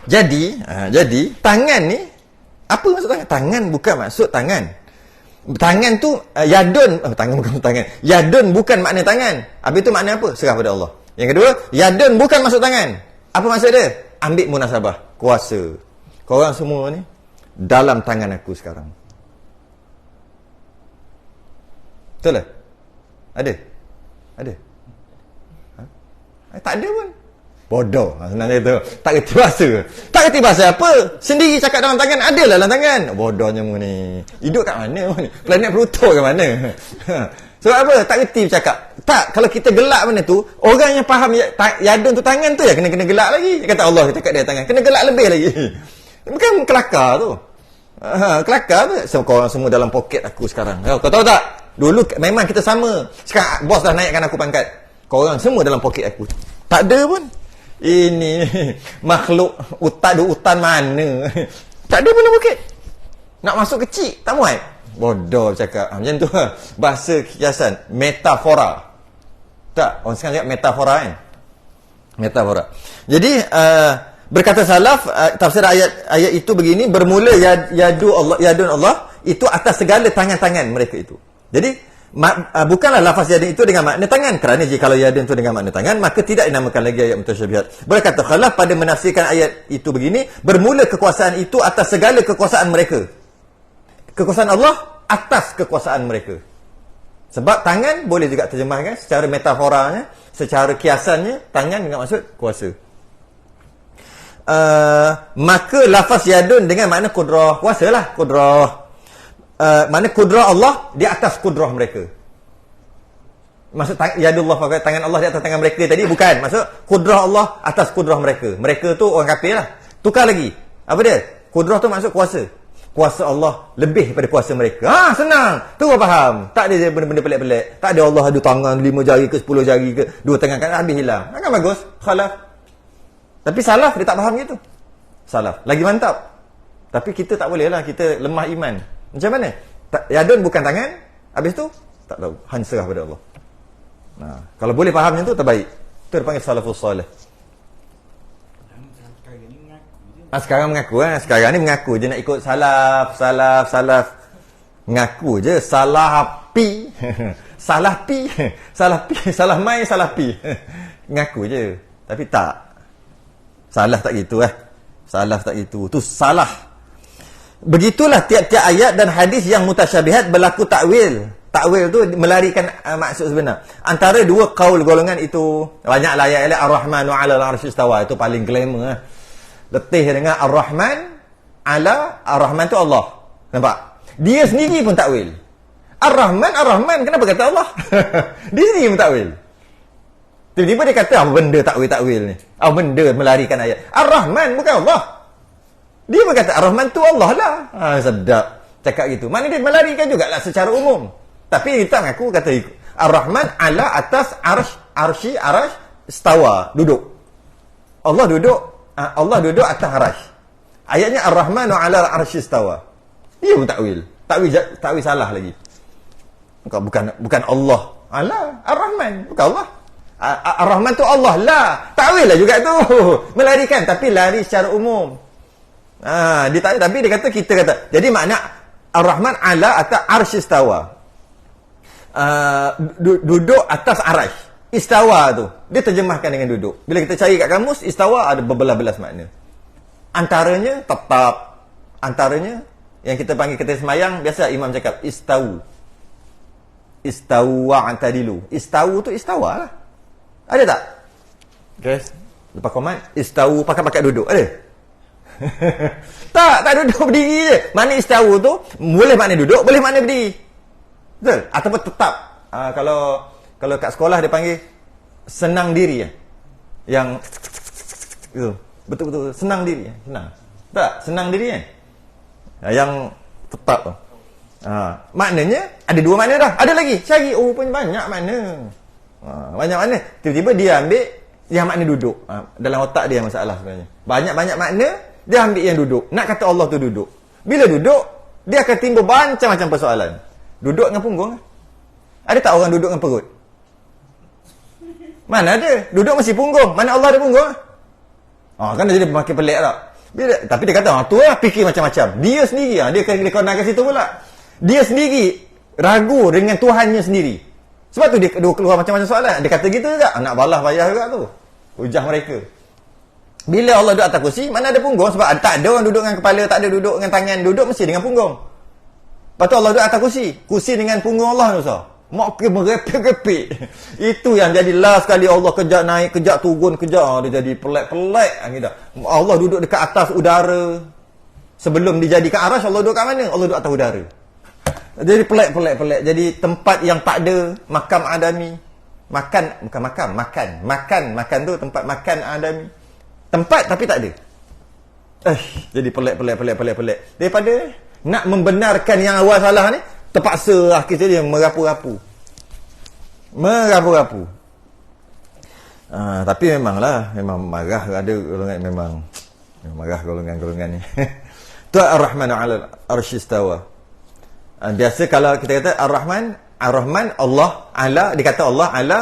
Jadi tangan ni, apa maksud tangan? Tangan bukan maksud tangan. Tangan tu yadun, tangan bukan tangan. Yadun bukan makna tangan. Habis tu makna apa? Serah pada Allah. Yang kedua, yadun bukan maksud tangan. Apa maksud dia? Ambil munasabah, kuasa. Korang semua ni dalam tangan aku sekarang. Betul lah? Ada? Tak ada pun. Bodoh. Sebenarnya tu. Tak kerti bahasa. Tak kerti bahasa apa? Sendiri cakap dalam tangan. Adalah dalam tangan. Bodohnya mu ni. Hidup kat mana mu ni? Planet Pluto ke mana? Sebab apa? Tak kerti bercakap. Tak. Kalau kita gelak benda tu, orang yang faham yadun tu tangan tu ya kena gelak lagi. Dia kata Allah cakap dia tangan. Kena gelak lebih lagi. Bukan kelakar tu. Kelakar tu. So, korang semua dalam poket aku sekarang. Kau tahu tak? Dulu memang kita sama. Sekarang bos dah naikkan aku pangkat. Korang semua dalam poket aku. Tak ada pun. Ini makhluk utan mana? Tak ada pun dalam poket. Nak masuk kecil, tak muat. Bodoh cakap. Macam tu. Bahasa kiasan. Metafora. Tak? Orang sekarang cakap metafora kan? Metafora. Jadi berkata salaf, tafsir ayat itu begini, bermula yadun Allah itu atas segala tangan-tangan mereka itu. Jadi bukanlah lafaz yadun itu dengan makna tangan, kerana jika yadun itu dengan makna tangan, maka tidak dinamakan lagi ayat mutasyabihat. Berkata khalaf pada menafsirkan ayat itu begini, bermula kekuasaan itu atas segala kekuasaan mereka. Kekuasaan Allah atas kekuasaan mereka. Sebab tangan boleh juga terjemahkan secara metaforanya, secara kiasannya, tangan dengan maksud kuasa. Maka lafaz yadun dengan makna kudrah, kuasa lah, kudrah. Mana kudrah Allah di atas kudrah mereka. Maksud yadullah, tangan Allah di atas tangan mereka tadi bukan. Maksud kudrah Allah atas kudrah mereka. Mereka tu orang kafir lah. Tukar lagi. Apa dia? Kudrah tu maksud kuasa. Kuasa Allah lebih daripada kuasa mereka. Senang. Tu kau faham. Tak ada benda-benda pelik-pelik. Tak ada Allah ada tangan 5 jari ke 10 jari ke 2 tangan kan habis hilang. Kan bagus. Khalaf. Tapi salaf dia tak faham gitu. Salaf. Lagi mantap. Tapi kita tak boleh lah. Kita lemah iman. Macam mana? Yadun bukan tangan. Habis tu tak tahu. Hanya serah pada Allah. Nah, kalau boleh faham macam tu terbaik. Itu dipanggil salafus salih. Sekarang mengaku sekarang ni mengaku je nak ikut salaf. Mengaku je salah pi. Salah mai salah pi. Mengaku je. Tapi tak. Salah tak gitu Salah tak gitu. Tu salah. Begitulah tiap-tiap ayat dan hadis yang mutasyabihat berlaku takwil. Takwil tu melarikan maksud sebenar. Antara dua kaul golongan itu, banyaklah ayat Ar-Rahmanu 'alal 'arsy istawa, itu paling glamour. Letih dengan Ar-Rahman Ar-Rahman tu Allah. Nampak? Dia sendiri pun takwil. Ar-Rahman kenapa kata Allah? Dia sendiri pun takwil. Tiba-tiba dia kata apa benda takwil ni? Apa benda melarikan ayat? Ar-Rahman bukan Allah. Dia berkata Ar-Rahman tu Allah lah. Sedap cakap gitu. Mana dia melarikan jugalah secara umum. Tapi kita mengaku kata Ar-Rahman ala atas arsy istawa, duduk. Allah duduk atas arasy. Ayatnya Ar-Rahmanu 'alal 'arsy istawa. Dia pun takwil. Takwil salah lagi. Bukan Allah. Ar-Rahman bukan Allah. Ar-Rahman tu Allah lah. Takwil lah juga tu. Melarikan tapi lari secara umum. Tapi dia kata kita kata. Jadi makna Ar-Rahman 'ala atas 'arsy istawa. Duduk atas arasy. Istawa tu dia terjemahkan dengan duduk. Bila kita cari kat kamus, istawa ada berbelas-belas makna. Antaranya tetap. Antaranya yang kita panggil ketika semayang, biasa imam cakap istawu. Istawa antadilu. Istawu tu istawa lah. Ada tak? Guys, lepas komen istawu pakai duduk ada? tak duduk, berdiri je. Mana istawu tu boleh makna duduk, boleh makna berdiri. Betul? Ataupun tetap. Kalau kat sekolah dia panggil senang diri yang itu betul-betul senang diri senang. Tak, senang diri yang tetap tu. Maknanya ada dua makna dah. Ada lagi. Cari pun banyak makna. Banyak makna. Tiba-tiba dia ambil yang makna duduk. Dalam otak dia masalah sebenarnya. Banyak-banyak makna dia ambil yang duduk. Nak kata Allah tu duduk. Bila duduk, dia akan timbul macam-macam persoalan. Duduk dengan punggung. Ada tak orang duduk dengan perut? Mana ada? Duduk mesti punggung. Mana Allah ada punggung? Kan dia jadi makin pelik tak? Tapi dia kata, tu lah fikir macam-macam. Dia sendiri, dia kena kat situ pula. Dia sendiri ragu dengan Tuhannya sendiri. Sebab tu dia keluar macam-macam soalan. Dia kata gitu juga. Nak balas payah juga tu. Hujah mereka. Bila Allah duduk atas kursi, mana ada punggung? Sebab tak ada orang duduk dengan kepala, tak ada duduk dengan tangan. Duduk mesti dengan punggung. Lepas tu Allah duduk atas kursi. Kursi dengan punggung Allah tu, makin merepek-repek. Itu yang jadi last kali Allah kejap naik, kejap turun, kejap dia jadi pelik-pelik. Allah duduk dekat atas udara. Sebelum dijadikan arasy, Allah duduk kat mana? Allah duduk atas udara. Jadi pelik-pelik. Jadi tempat yang tak ada makam adami. Makan tu tempat makan adami. Tempat tapi tak ada. Jadi pelik. Daripada nak membenarkan yang awal salah ni, terpaksa akhirnya dia merapu-rapu. Tapi memang marah ada golongan memang marah golongan ni. Tu Ar-Rahmanu 'alal 'arsy istawa. Biasa kalau kita kata Ar-Rahman Allah ala, dikata Allah ala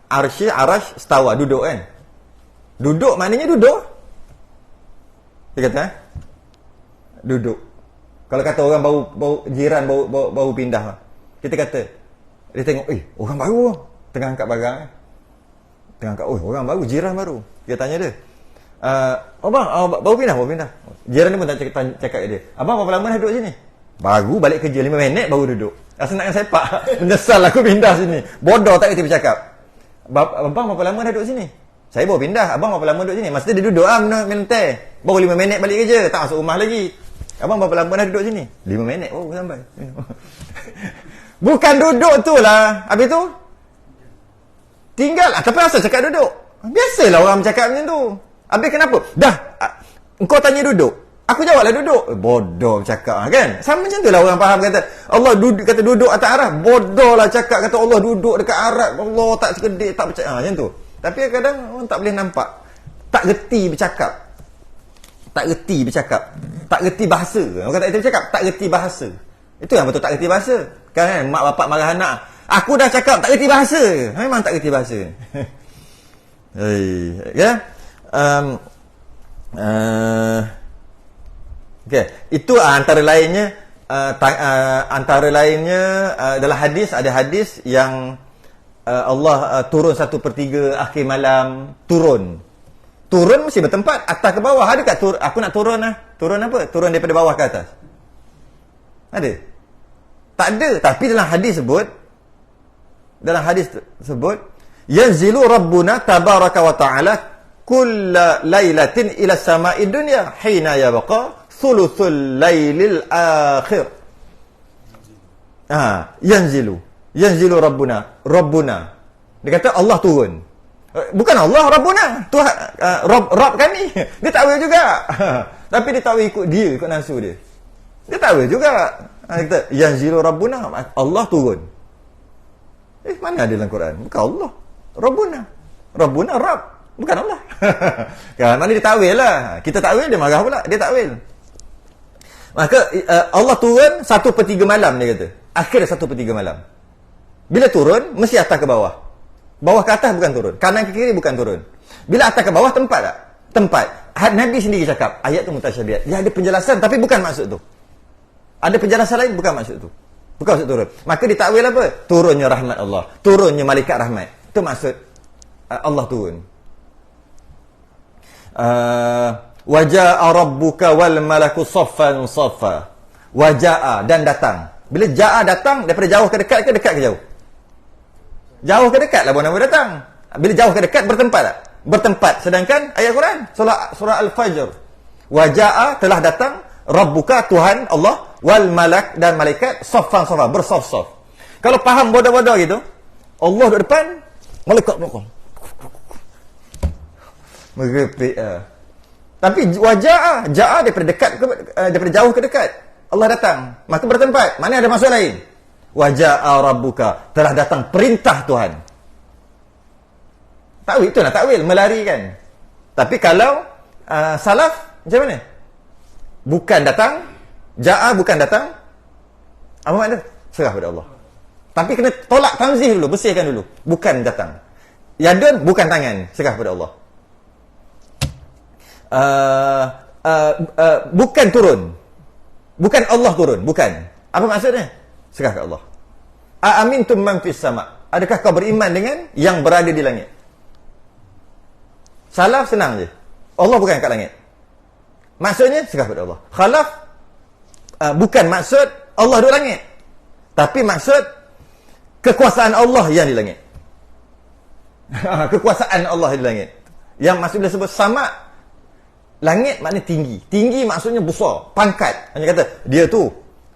arasy istawa, duduk kan. Duduk maknanya duduk. Dia kata, duduk. Kalau kata orang jiran baru pindah, kita kata, dia tengok, orang baru tengah angkat barang. Tengah angkat, orang baru, jiran baru. Dia tanya dia, abang, baru pindah. Jiran ni pun tak cakap dia, abang berapa lama dah duduk sini? Baru balik kerja 5 minit baru duduk. Rasa nak sepak. Menyesal aku pindah sini. Bodoh tak kerti bercakap. Abang berapa lama dah duduk sini? Saya baru pindah. Abang berapa lama duduk sini? Maksudnya dia duduk minum teh. Baru 5 minit balik kerja. Tak masuk rumah lagi. Abang berapa lama dah duduk sini? 5 minit. Oh, sampai. Bukan duduk tu lah. Habis tu? Tinggal. Tapi asal cakap duduk? Biasalah orang bercakap macam tu. Habis kenapa? Dah. Engkau tanya duduk. Aku jawablah duduk. Bodoh cakap kan? Sama macam tu lah orang faham kata Allah duduk, kata duduk atas Arab. Bodoh lah cakap kata Allah duduk dekat Arab. Allah tak sekedip, tak percaya. Macam tu. Tapi kadang orang tak boleh nampak. Tak reti bercakap. Tak reti bahasa. Orang kata itu bercakap, tak reti bahasa. Itu yang betul tak reti bahasa. Kan mak bapak marah anak. Aku dah cakap tak reti bahasa. Memang tak reti bahasa. Ya. Okey, itu antara lainnya dalam hadis, ada hadis yang Allah turun 1/3 akhir malam, turun mesti bertempat atas ke bawah. Ada kat aku nak turun turun apa? Turun daripada bawah ke atas? Ada? Tak ada. Tapi dalam hadis sebut yanzilu rabbuna tabaraka wa ta'ala kulla lailatin ila sama'id dunya hina yabqa thuluthul lailil akhir. Yanzilu rabbuna. Dia kata Allah turun. Bukan Allah Rabbuna, Tuhan, Rabb kami. Dia takwil juga. Tapi dia takwil ikut nafsu dia. Dia takwil juga. Dia kata yanzilu rabbuna, Allah turun. Mana ada dalam Quran? Bukan Allah. Rabbuna Rabb, bukan Allah. Kan mana dia takwil lah. Kita takwil dia marah pula. Dia takwil. Maka Allah turun 1/3 malam, dia kata. Akhir 1/3 malam. Bila turun, mesti atas ke bawah. Bawah ke atas bukan turun. Kanan ke kiri bukan turun. Bila atas ke bawah, tempat tak? Tempat. Nabi sendiri cakap, ayat tu mutasyabihat. Dia ada penjelasan, tapi bukan maksud tu. Ada penjelasan lain, bukan maksud tu. Bukan maksud turun. Maka ditakwil apa? Turunnya rahmat Allah. Turunnya malaikat rahmat. Itu maksud Allah turun. Waja'a rabbuka wal malaku saffan saffa. Waja'a, dan datang. Bila ja'a datang, daripada jauh ke dekat ke jauh? Jauh ke dekat lah nama datang. Bila jauh ke dekat, bertempat tak? Bertempat. Sedangkan ayat Quran, surah Al-Fajr. Waja'a, telah datang, rabbuka, Tuhan Allah, wal malak, dan malaikat, saffan saffa, bersaf-saf. Kalau faham bodoh-bodoh gitu, Allah di depan, malaikat belakang. Merepek. Tapi waja'a, ja'a daripada dekat daripada jauh ke dekat. Allah datang, maka bertempat. Mana ada maksud lain? Waja'a rabbuka, telah datang perintah Tuhan. Takwil, itulah takwil, melarikan. Tapi kalau salaf, macam mana? Bukan datang, ja'a bukan datang. Apa makna? Serah pada Allah. Tapi kena tolak tanzih dulu, bersihkan dulu. Bukan datang. Yadun, bukan tangan, serah pada Allah. Bukan turun. Bukan Allah turun, bukan. Apa maksudnya? Serah ke Allah. Aamintum man fis sama'. Adakah kau beriman dengan yang berada di langit? Salaf senang je. Allah bukan kat langit. Maksudnya serah pada Allah. Khalaf bukan maksud Allah duduk langit. Tapi maksud kekuasaan Allah yang di langit. Kekuasaan Allah di langit. Yang maksud bila sebut sama', langit maknanya tinggi. Tinggi maksudnya besar, pangkat. Hanya kata dia tu,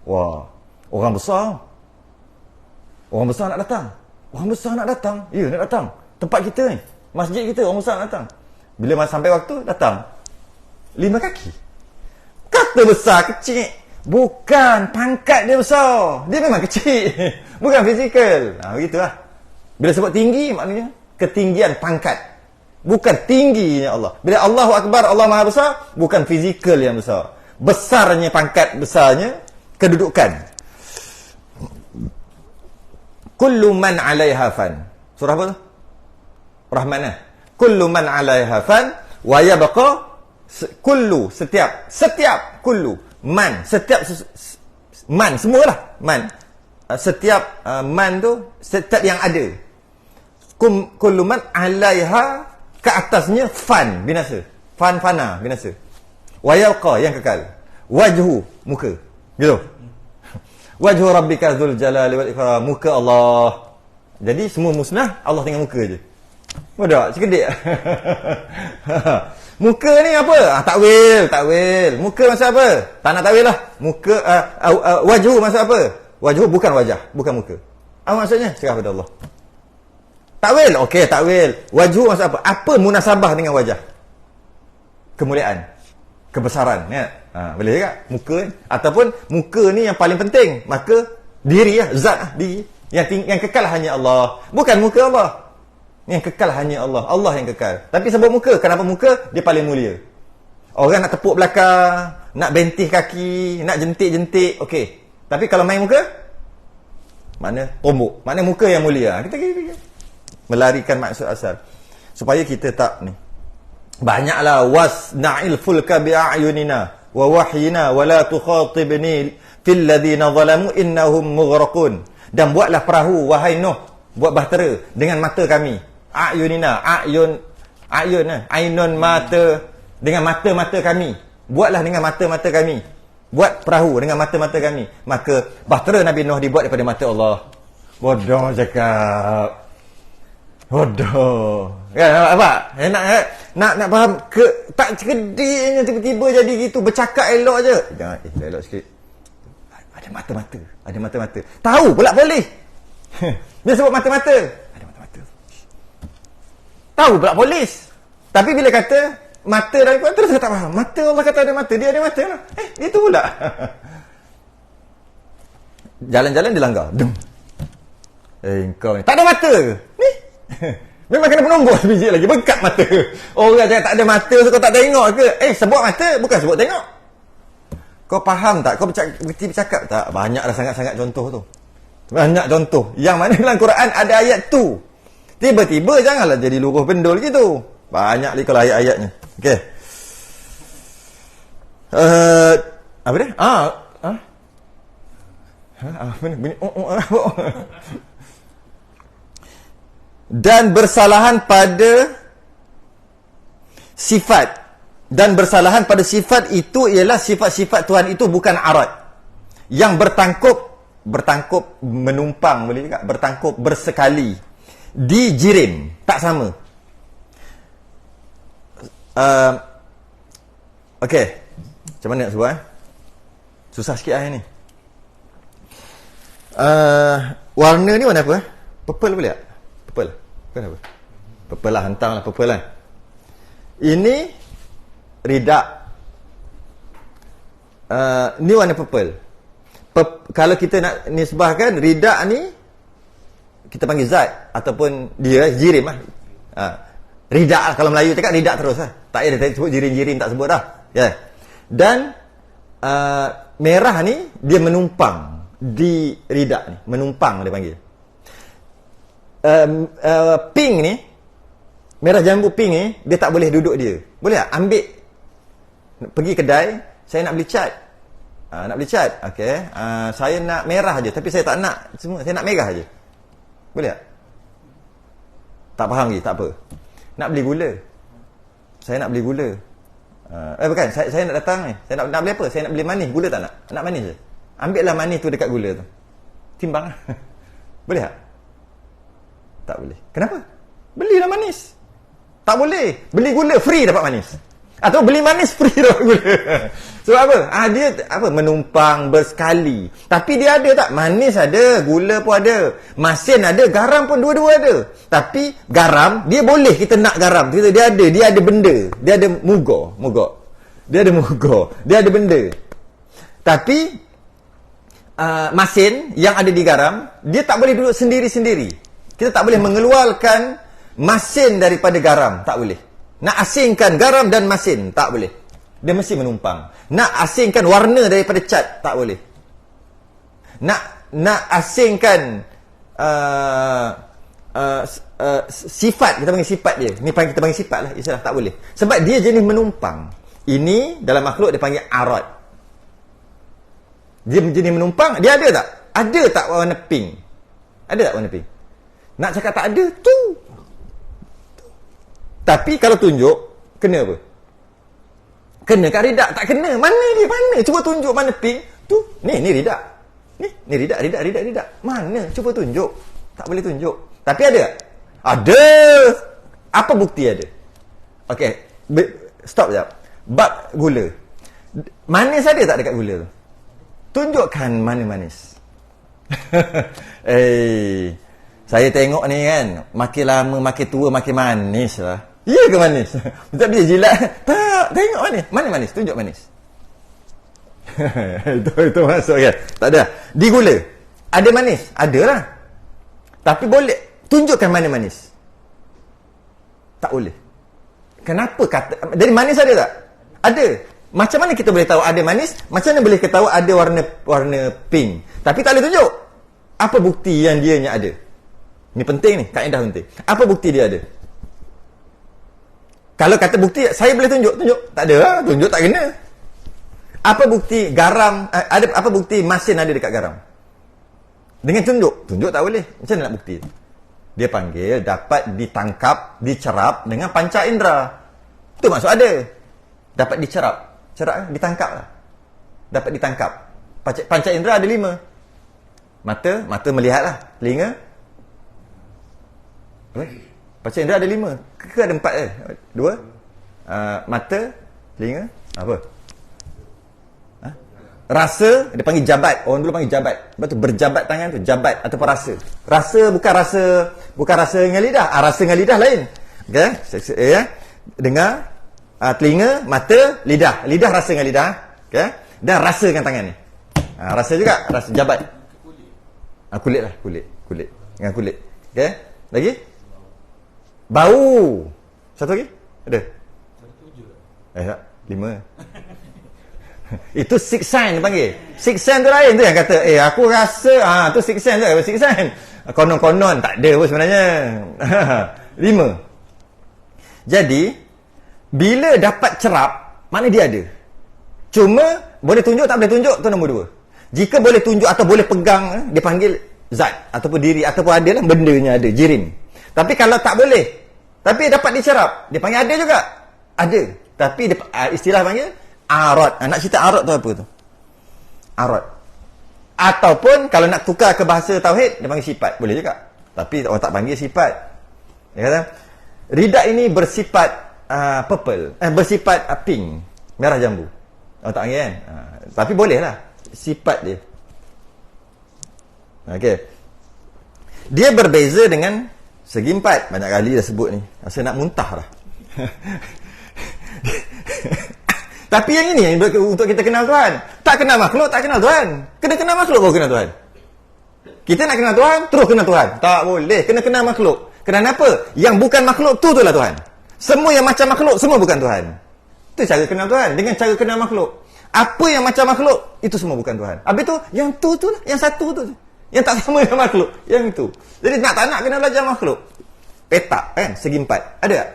wah, orang besar. Orang besar nak datang. Orang besar nak datang. Ya, nak datang. Tempat kita ni, masjid kita, orang besar nak datang. Bila sampai waktu, datang. 5 kaki. Kata besar, kecil. Bukan, pangkat dia besar. Dia memang kecil. Bukan fizikal. Begitulah. Bila sebut tinggi, maknanya ketinggian pangkat. Bukan tingginya Allah. Bila Allahu Akbar, Allah Maha Besar, bukan fizikal yang besar. Besarnya pangkat, besarnya kedudukan. Kullu man 'alaiha fan. Surah apa tu? Rahman lah. kullu man 'alaiha fan wa yabqa kullu setiap kullu man setiap man semualah man setiap man tu setiap yang ada kullu man 'alaiha ke atasnya fan binasa fana binasa wa yabqa yang kekal wajhu muka gitu wajhu rabbika dzul jalali wal ikram muka Allah. Jadi semua musnah, Allah tinggal muka je. Bodoh, sekedik. Muka ni apa? Takwil. Muka maksud apa? Tak nak takwil lah. Muka wajhu maksud apa? Wajhu bukan wajah, bukan muka. Apa maksudnya? Serah pada Allah. Takwil, okey, takwil. Wajhu maksud apa? Apa munasabah dengan wajah? Kemuliaan, kebesaran, ya. Boleh juga muka ni. Ataupun muka ni yang paling penting, maka diri lah, zat lah, diri. Yang kekal hanya Allah. Bukan muka Allah. Yang kekal hanya Allah. Allah yang kekal. Tapi sebut muka. Kenapa muka? Dia paling mulia. Orang nak tepuk belakang, nak bentih kaki, nak jentik-jentik, okey. Tapi kalau main muka, mana tombok. Mana muka yang mulia. Kita melarikan maksud asal. Supaya kita tak ni. Banyaklah wasna'il fulka bi'ayunina wa wahyina wa la tukhatibni fil ladina zalamu innahum mughraqun. Dan buatlah perahu wahai Nuh, buat bahtera dengan mata kami. Ayunina, ainun mata, dengan mata-mata kami. Buatlah dengan mata-mata kami. Buat perahu dengan mata-mata kami. Maka bahtera Nabi Nuh dibuat daripada mata Allah. Bodoh cakap. Bodoh. Kan apa? Nak faham ke tak cerdiknya tiba-tiba jadi gitu, bercakap elok aje. Jangan elok sikit. Ada mata-mata. Tahu pula boleh. Dia sebut mata-mata. Ada mata-mata. Tahu pula polis. Tapi bila kata mata dan Quran terus tak faham. Mata Allah kata ada mata, dia ada mata lah. Itu pula. Jalan-jalan dia langgar. Dem. Kau ni tak ada mata. Ni. Memang kena penombor sebiji lagi. Bengkak mata. Orang cakap tak ada mata, so kau tak tengok ke? Sebut mata, bukan sebut tengok. Kau faham tak? Kau bercakap tak? Banyaklah sangat-sangat contoh tu. Banyak contoh. Yang mana dalam Quran ada ayat tu. Tiba-tiba janganlah jadi luruh bendul gitu. Banyak lagi kalau ayat-ayatnya. Okey. Apa dia? Mana bunyi? Dan bersalahan pada sifat. Dan bersalahan pada sifat itu ialah sifat-sifat Tuhan itu bukan arad. Yang bertangkup menumpang, boleh juga bertangkup bersekali. Dijirim, tak sama. Okey. Macam mana nak sebut Susah sikit ni. Warna ni warna apa? Purple boleh tak? Purple. Bukan apa? Purple lah, hantanglah purple lah. Ini ridak. Ni warna purple. Kalau kita nak nisbahkan ridak ni, kita panggil zat ataupun dia jirim lah. Ridak lah, kalau Melayu cakap ridak terus lah. Tak ada sebut jirim-jirim, tak sebut dah. Yeah. Dan merah ni dia menumpang di ridak ni, menumpang dia panggil. Pink ni, merah jambu pink ni, dia tak boleh duduk dia. Boleh tak? Ambil, pergi kedai, saya nak beli cat. Nak beli cat, okey. Saya nak merah je, tapi saya tak nak semua, saya nak merah je. Boleh tak? Tak faham lagi, tak apa. Nak beli gula. Saya nak beli gula. Bukan, saya nak datang ni. Saya nak beli apa? Saya nak beli manis, gula tak nak? Nak manis je. Ambillah manis tu dekat gula tu. Timbang lah. Boleh tak? Tak boleh. Kenapa? Belilah manis. Tak boleh. Beli gula free dapat manis. Atau beli manis free dapat gula. Sebab apa? Dia apa? Menumpang bersekali. Tapi dia ada tak? Manis ada, gula pun ada. Masin ada, garam pun dua-dua ada. Tapi garam, dia boleh kita nak garam. Dia ada benda. Dia ada mugor. Dia ada mugor. Dia ada benda. Tapi masin yang ada di garam, dia tak boleh duduk sendiri-sendiri. Kita tak boleh mengeluarkan masin daripada garam, tak boleh. Nak asingkan garam dan masin, tak boleh. Dia mesti menumpang. Nak asingkan warna daripada cat, tak boleh. Nak asingkan sifat, kita panggil sifat dia. Ni kita panggil sifat lah, istilah tak boleh. Sebab dia jenis menumpang. Ini dalam makhluk dia panggil arad. Dia jenis menumpang, dia ada tak? Ada tak warna pink? Ada tak warna pink? Nak cakap tak ada, tu. Tapi kalau tunjuk, kena apa? Kena kat ridak, tak kena. Mana dia? Mana? Cuba tunjuk mana pink. Tu, ni ridak. Ni ridak. Mana? Cuba tunjuk. Tak boleh tunjuk. Tapi ada tak? Ada. Apa bukti ada? Okey, stop sekejap. Bab gula. Manis ada tak dekat gula tu? Tunjukkan mana manis. Saya tengok ni kan, makin lama, makin tua, makin manis lah. Ya ke manis? Tak bisa jilat. Tak, tengok mana. Mana manis? Tunjuk manis. itu masuk kan? Tak ada. Di gula, ada manis? Ada lah. Tapi boleh. Tunjukkan mana manis. Tak boleh. Kenapa kata? Jadi manis ada tak? Ada. Macam mana kita boleh tahu ada manis? Macam mana boleh kita tahu ada warna pink? Tapi tak boleh tunjuk. Apa bukti yang dianya ada? Ni penting ni, kaedah penting. Apa bukti dia ada? Kalau kata bukti, saya boleh tunjuk. Tak ada lah, tunjuk tak kena. Apa bukti garam, apa bukti masin ada dekat garam? Dengan tunjuk tak boleh. Macam mana nak bukti? Dia panggil dapat ditangkap, dicerap dengan panca indera. Itu maksud ada. Dapat dicerap. Cerap ditangkap lah. Dapat ditangkap. Panca indera ada 5. Mata melihat lah. Telinga. Apa? Panca indera ada 5. Ke ada 4 2? Mata, telinga, apa? Rasa, dia panggil jabat. Orang dulu panggil jabat. Sebab tu berjabat tangan tu, jabat ataupun rasa. Rasa bukan rasa dengan lidah. Rasa dengan lidah lain. Okey? Ya. Dengar, telinga, mata, lidah. Lidah rasa dengan lidah. Okey? Dan rasa dengan tangan ni. Rasa juga, rasa jabat. Kulit lah, kulit. Dengan kulit. Okey? Lagi? Bau. Satu lagi? Ada? 5. Itu six sign dia panggil. Six sign tu lain tu yang kata, aku rasa, tu six sign tu, six sign. Konon-konon, tak ada pun sebenarnya. 5. Jadi, bila dapat cerap, mana dia ada? Cuma, boleh tunjuk tak boleh tunjuk, tu nombor 2. Jika boleh tunjuk atau boleh pegang, dia panggil zat, ataupun diri, ataupun ada lah, bendanya ada, jirim. Tapi kalau tak boleh, tapi dapat dicerap, dia panggil ada juga. Ada. Tapi istilah panggil arad. Nak cerita arad tu apa tu? Arad. Ataupun kalau nak tukar ke bahasa tauhid, dia panggil sifat. Boleh juga. Tapi orang tak panggil sifat. Dia kata, ridak ini bersifat purple. Bersifat pink. Merah jambu. Orang tak panggil kan? Tapi boleh lah. Sifat dia. Okey. Dia berbeza dengan segi 4. Banyak kali dah sebut ni. Rasa nak muntah lah. Tapi yang ini untuk kita kenal Tuhan. Tak kenal makhluk, tak kenal Tuhan. Kena kenal makhluk baru kenal Tuhan. Kita nak kenal Tuhan, terus kenal Tuhan. Tak boleh, kena kenal makhluk. Kenapa? Yang bukan makhluk tu lah Tuhan. Semua yang macam makhluk, semua bukan Tuhan. Itu cara kenal Tuhan, dengan cara kenal makhluk. Apa yang macam makhluk, itu semua bukan Tuhan. Habis tu, yang tu lah, yang satu tu. Yang tak sama dengan makhluk, yang itu. Jadi nak tak nak kena belajar makhluk. Petak kan, segi 4. Ada tak?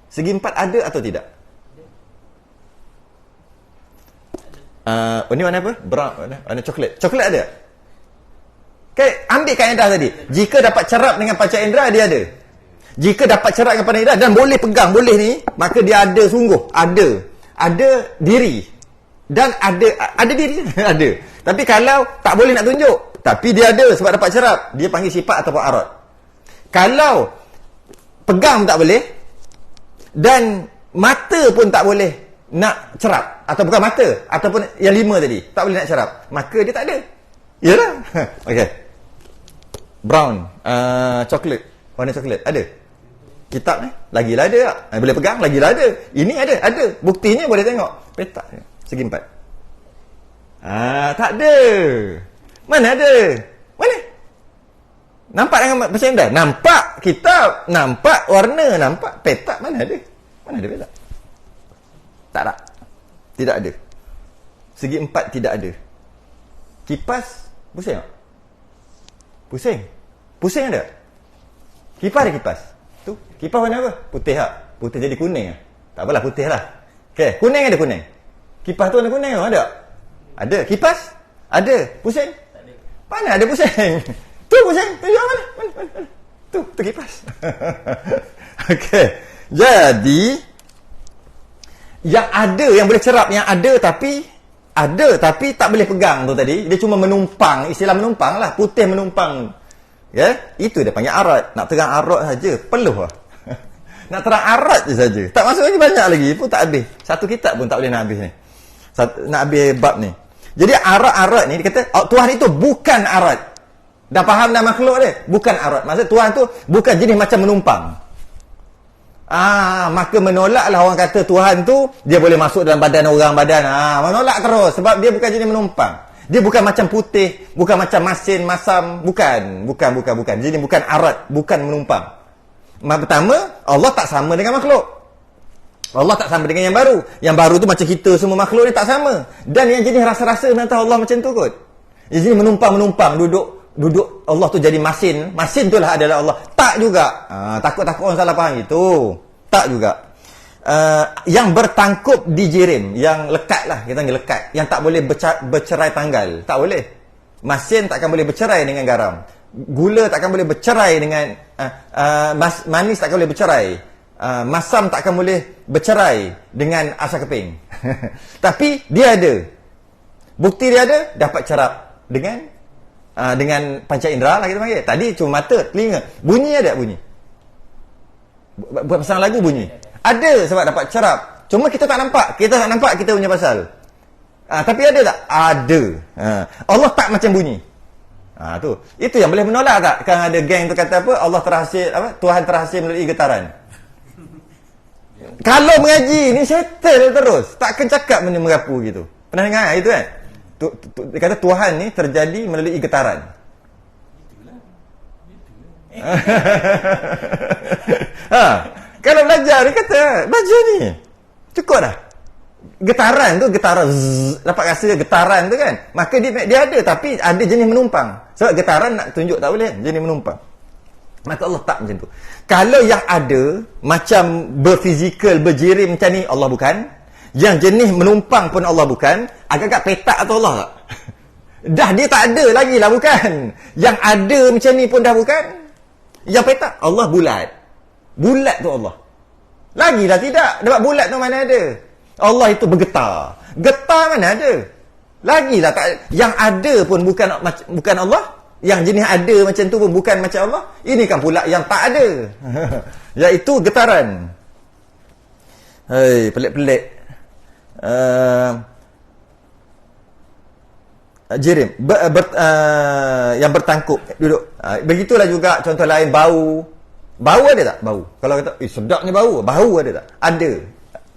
Segi 4 ada atau tidak? Ini warna apa? Brown, warna coklat. Coklat ada? Okay, ambil kaedah tadi. Jika dapat cerap dengan panca indera, dia ada. Jika dapat cerap dengan panca indera dan boleh pegang, boleh ni, maka dia ada sungguh. Ada diri. Dan ada diri. Ada. Tapi kalau tak boleh nak tunjuk, tapi dia ada sebab dapat cerap, dia panggil sifat ataupun arad. Kalau pegang tak boleh, dan mata pun tak boleh nak cerap, atau bukan mata, ataupun yang 5 tadi tak boleh nak cerap, maka dia tak ada. Yalah. Okey. Brown, coklat, warna coklat ada. Kitab ni lagilah ada tak? Boleh pegang lagilah ada. Ini ada. Buktinya boleh tengok. Petak segi 4. Tak ada. Mana ada? Mana? Nampak dengan macam dah. Nampak kitab, nampak warna, nampak petak, mana ada? Mana ada petak? Tak. Tidak ada. Segi 4 tidak ada. Kipas pusing tak? Pusing ada? Kipas ada kipas. Tu, kipas warna apa? Putih tak? Putih jadi kuning ah. Tak apalah, putih lah. Okey, kuning ada kuning. Kipas tu warna kuning ada? Ada. Kipas? Ada. Pusing? Tak ada. Mana ada pusing? Tu pusing. Tunjuk mana? Mana? Tu kipas. Okey. Jadi yang ada yang boleh cerap, yang ada tapi tak boleh pegang tu tadi. Dia cuma menumpang, istilah menumpang lah, putih menumpang. Ya, itu dia panggil arat. Nak terang arat saja, peluh lah. Nak terang arat je saja. Tak masuk lagi banyak lagi pun tak habis. Satu kitab pun tak boleh nak habis ni. Nak habis bab ni. Jadi arat-arat ni dia kata Tuhan itu bukan arat. Dah faham dah makhluk dia? Bukan arat. Maksud Tuhan tu bukan jenis macam menumpang. Maka menolaklah orang kata Tuhan tu dia boleh masuk dalam badan orang menolak terus sebab dia bukan jenis menumpang. Dia bukan macam putih, bukan macam masin, masam, bukan. Jadi bukan arat, bukan menumpang. Pertama, Allah tak sama dengan makhluk. Allah tak sama dengan yang baru. Yang baru tu macam kita semua makhluk ni tak sama. Dan yang jenis rasa-rasa mentah Allah macam tu kot. Yang jenis menumpang, duduk Allah tu jadi masin tu lah adalah Allah. Tak juga. Takut-takut orang salah faham gitu. Tak juga. Yang bertangkup di jirim, yang lekat lah, kita panggil lekat, yang tak boleh bercerai tanggal, tak boleh. Masin takkan boleh bercerai dengan garam. Gula takkan boleh bercerai dengan manis takkan boleh bercerai. Masam takkan boleh bercerai dengan asam keping. Tapi dia ada. Bukti dia ada, dapat cerap dengan panca indera lah kita panggil. Tadi cuma mata, telinga. Bunyi ada bunyi. Buat pasang lagu bunyi. Ada sebab dapat cerap. Cuma kita tak nampak. Kita tak nampak kita punya pasal. Tapi ada tak? Ada. Allah tak macam bunyi. Tu. Itu yang boleh menolak tak? Kan ada geng tu kata apa? Allah terhasil, Tuhan terhasil melalui getaran. Kalau mengaji ni settle terus. Takkan cakap benda merapu gitu. Pernah dengar itu kan? Dia kata Tuhan ni terjadi melalui getaran. Kalau belajar dia kata belajar ni cukup dah. Getaran tu dapat rasa getaran tu kan. Maka dia ada tapi ada jenis menumpang. Sebab getaran nak tunjuk tak boleh jenis menumpang. Maka Allah tak macam tu. Kalau yang ada macam berfizikal berjirim macam ni Allah bukan. Yang jenis menumpang pun Allah bukan. Agak-agak petak atau Allah tak? Dah dia tak ada lagi lah bukan. Yang ada macam ni pun dah bukan. Yang petak Allah bulat. Bulat tu Allah. Lagi dah tidak. Sebab bulat tu mana ada. Allah itu bergetar. Getar mana ada. Lagilah tak. Yang ada pun bukan Allah. Yang jenis ada macam tu pun bukan macam Allah. Ini kan pula yang tak ada. Iaitu getaran. Pelik-pelik. Jirim yang bertangkup duduk. Begitulah juga contoh lain bau ada tak? Bau. Kalau kata sedapnya bau ada tak? Ada.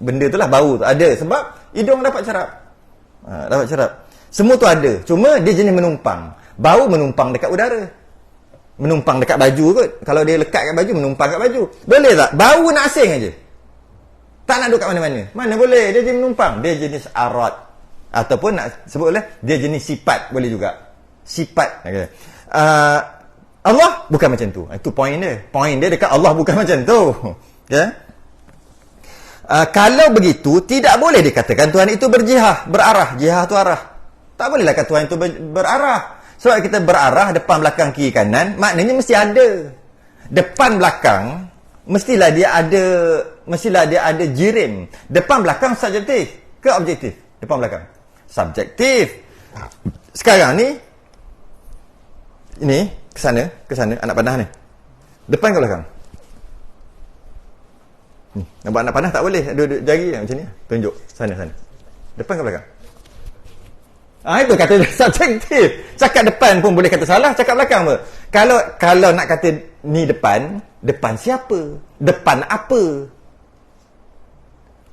Benda tu lah bau tu ada sebab hidung dapat cerap. Dapat cerap. Semua tu ada. Cuma dia jenis menumpang. Bau menumpang dekat udara. Menumpang dekat baju kot. Kalau dia lekat kat baju menumpang kat baju. Boleh tak? Bau nak asing aja. Tak nak duduk kat mana-mana. Mana boleh. Dia jenis menumpang. Dia jenis arat. Ataupun nak sebut boleh. Dia jenis sifat. Boleh juga. Sifat. Okay. Allah bukan macam tu. Itu poin dia. Poin dia dekat Allah bukan macam tu. Okay. Kalau begitu, tidak boleh dikatakan Tuhan itu berjihah. Berarah. Jihah tu arah. Tak bolehlah kata Tuhan itu berarah. Sebab kita berarah depan, belakang, kiri, kanan. Maknanya mesti ada. Depan, belakang. Mestilah dia ada jirim. Depan belakang subjektif ke objektif? Depan belakang subjektif. Sekarang ni ini ke sana anak panah ni. Depan ke belakang? Nampak anak panah tak boleh duduk jari macam ni. Tunjuk sana. Depan ke belakang? Itu kata subjektif. Cakap depan pun boleh kata salah, cakap belakang apa? Kalau nak kata ni depan siapa? Depan apa?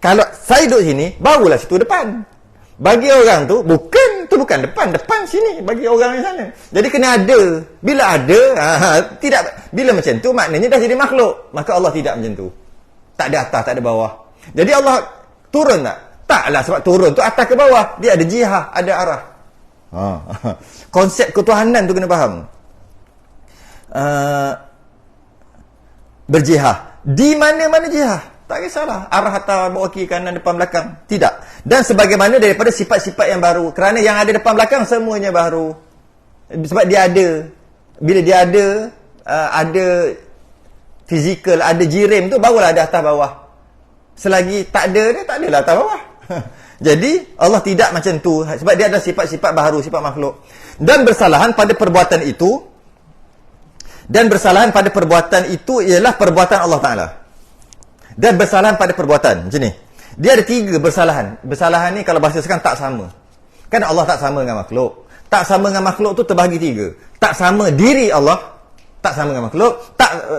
Kalau saya duduk sini, barulah situ depan. Bagi orang tu bukan depan sini bagi orang yang sana. Jadi kena ada. Bila ada, tidak bila macam tu maknanya dah jadi makhluk. Maka Allah tidak macam tu. Tak ada atas, tak ada bawah. Jadi Allah turun tak? Taklah, sebab turun tu atas ke bawah. Dia ada jihah, ada arah. Konsep ketuhanan tu kena faham. berjihad. Di mana-mana jihad. Tak kisahlah. Arah atas, bawah, kiri, kanan, depan, belakang. Tidak. Dan sebagaimana daripada sifat-sifat yang baru. Kerana yang ada depan belakang semuanya baru. Sebab dia ada. Bila dia ada fizikal, ada jirim tu, barulah ada atas bawah. Selagi tak ada dia, tak adalah atas bawah. Jadi, Allah tidak macam tu. Sebab dia ada sifat-sifat baru, sifat makhluk. Dan bersalahan pada perbuatan itu. Dan bersalahan pada perbuatan itu ialah perbuatan Allah Ta'ala. Dan bersalahan pada perbuatan. Macam ni. Dia ada 3 bersalahan. Bersalahan ni kalau bahasa sekarang tak sama. Kan Allah tak sama dengan makhluk. Tak sama dengan makhluk tu terbahagi 3. Tak sama diri Allah. Tak sama dengan makhluk.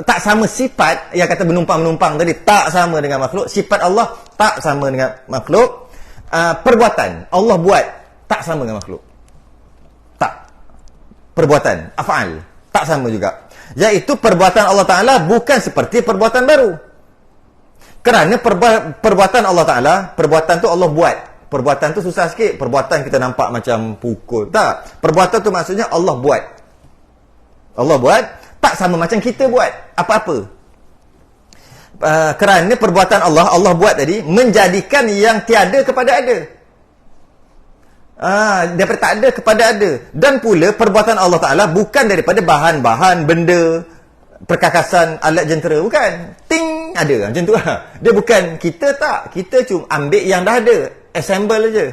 Tak sama sifat. Yang kata menumpang-menumpang tadi. Tak sama dengan makhluk. Sifat Allah tak sama dengan makhluk. Perbuatan Allah buat tak sama dengan makhluk. Tak. Perbuatan. Af'al. Tak sama juga. Iaitu perbuatan Allah Ta'ala bukan seperti perbuatan baru. Kerana perbuatan Allah Ta'ala, perbuatan tu Allah buat. Perbuatan tu susah sikit. Perbuatan kita nampak macam pukul. Tak. Perbuatan tu maksudnya Allah buat. Allah buat. Tak sama macam kita buat. Apa-apa. Kerana perbuatan Allah buat tadi, menjadikan yang tiada kepada ada. Daripada tak ada kepada ada. Dan pula perbuatan Allah Ta'ala bukan daripada bahan-bahan, benda, perkakasan, alat jentera. Bukan. Ting, ada. Macam tu lah. Dia bukan. Kita tak. Kita cuma ambil yang dah ada. Assemble je.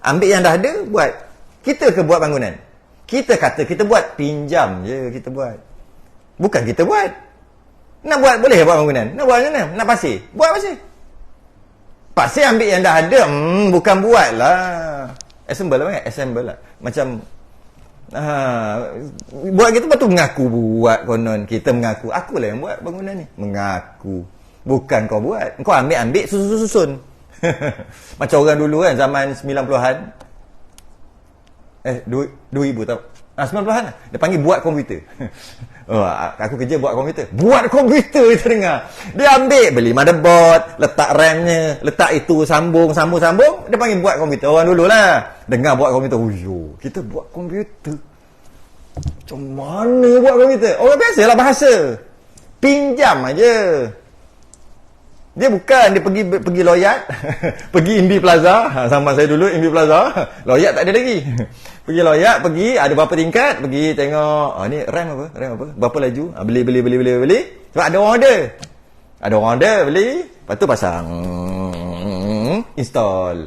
Ambil yang dah ada, buat. Kita ke buat bangunan? Kita kata kita buat. Pinjam je kita buat. Bukan kita buat. Nak buat, boleh buat bangunan. Nak buat macam mana? Nak pasir? Buat pasir. Pasir ambil yang dah ada. Bukan buat lah. Assemble lah kan? Assemble lah. Macam buat gitu betul mengaku buat konon. Kita mengaku. Akulah yang buat bangunan ni. Mengaku. Bukan kau buat. Kau ambil susun-susun. Macam orang dulu kan, zaman 90-an. 2000 tak? 90-an lah. Dia panggil buat komputer. Aku kerja buat komputer. Buat komputer, kita dengar. Dia ambil, beli motherboard, letak RAM-nya, letak itu, sambung. Dia panggil buat komputer. Orang dulu lah. Dengar buat komputer. Kita buat komputer. Macam mana buat komputer? Orang biasalah bahasa. Pinjam aja. Dia bukan, dia pergi Loyat. Pergi Imbi Plaza. Sama saya dulu, Imbi Plaza. Loyat tak ada lagi. Pergi Loyat, ada berapa tingkat, pergi tengok, ni RAM apa? Berapa laju? Beli. Sebab ada orang order. Ada orang order, beli. Lepas tu pasang. Install.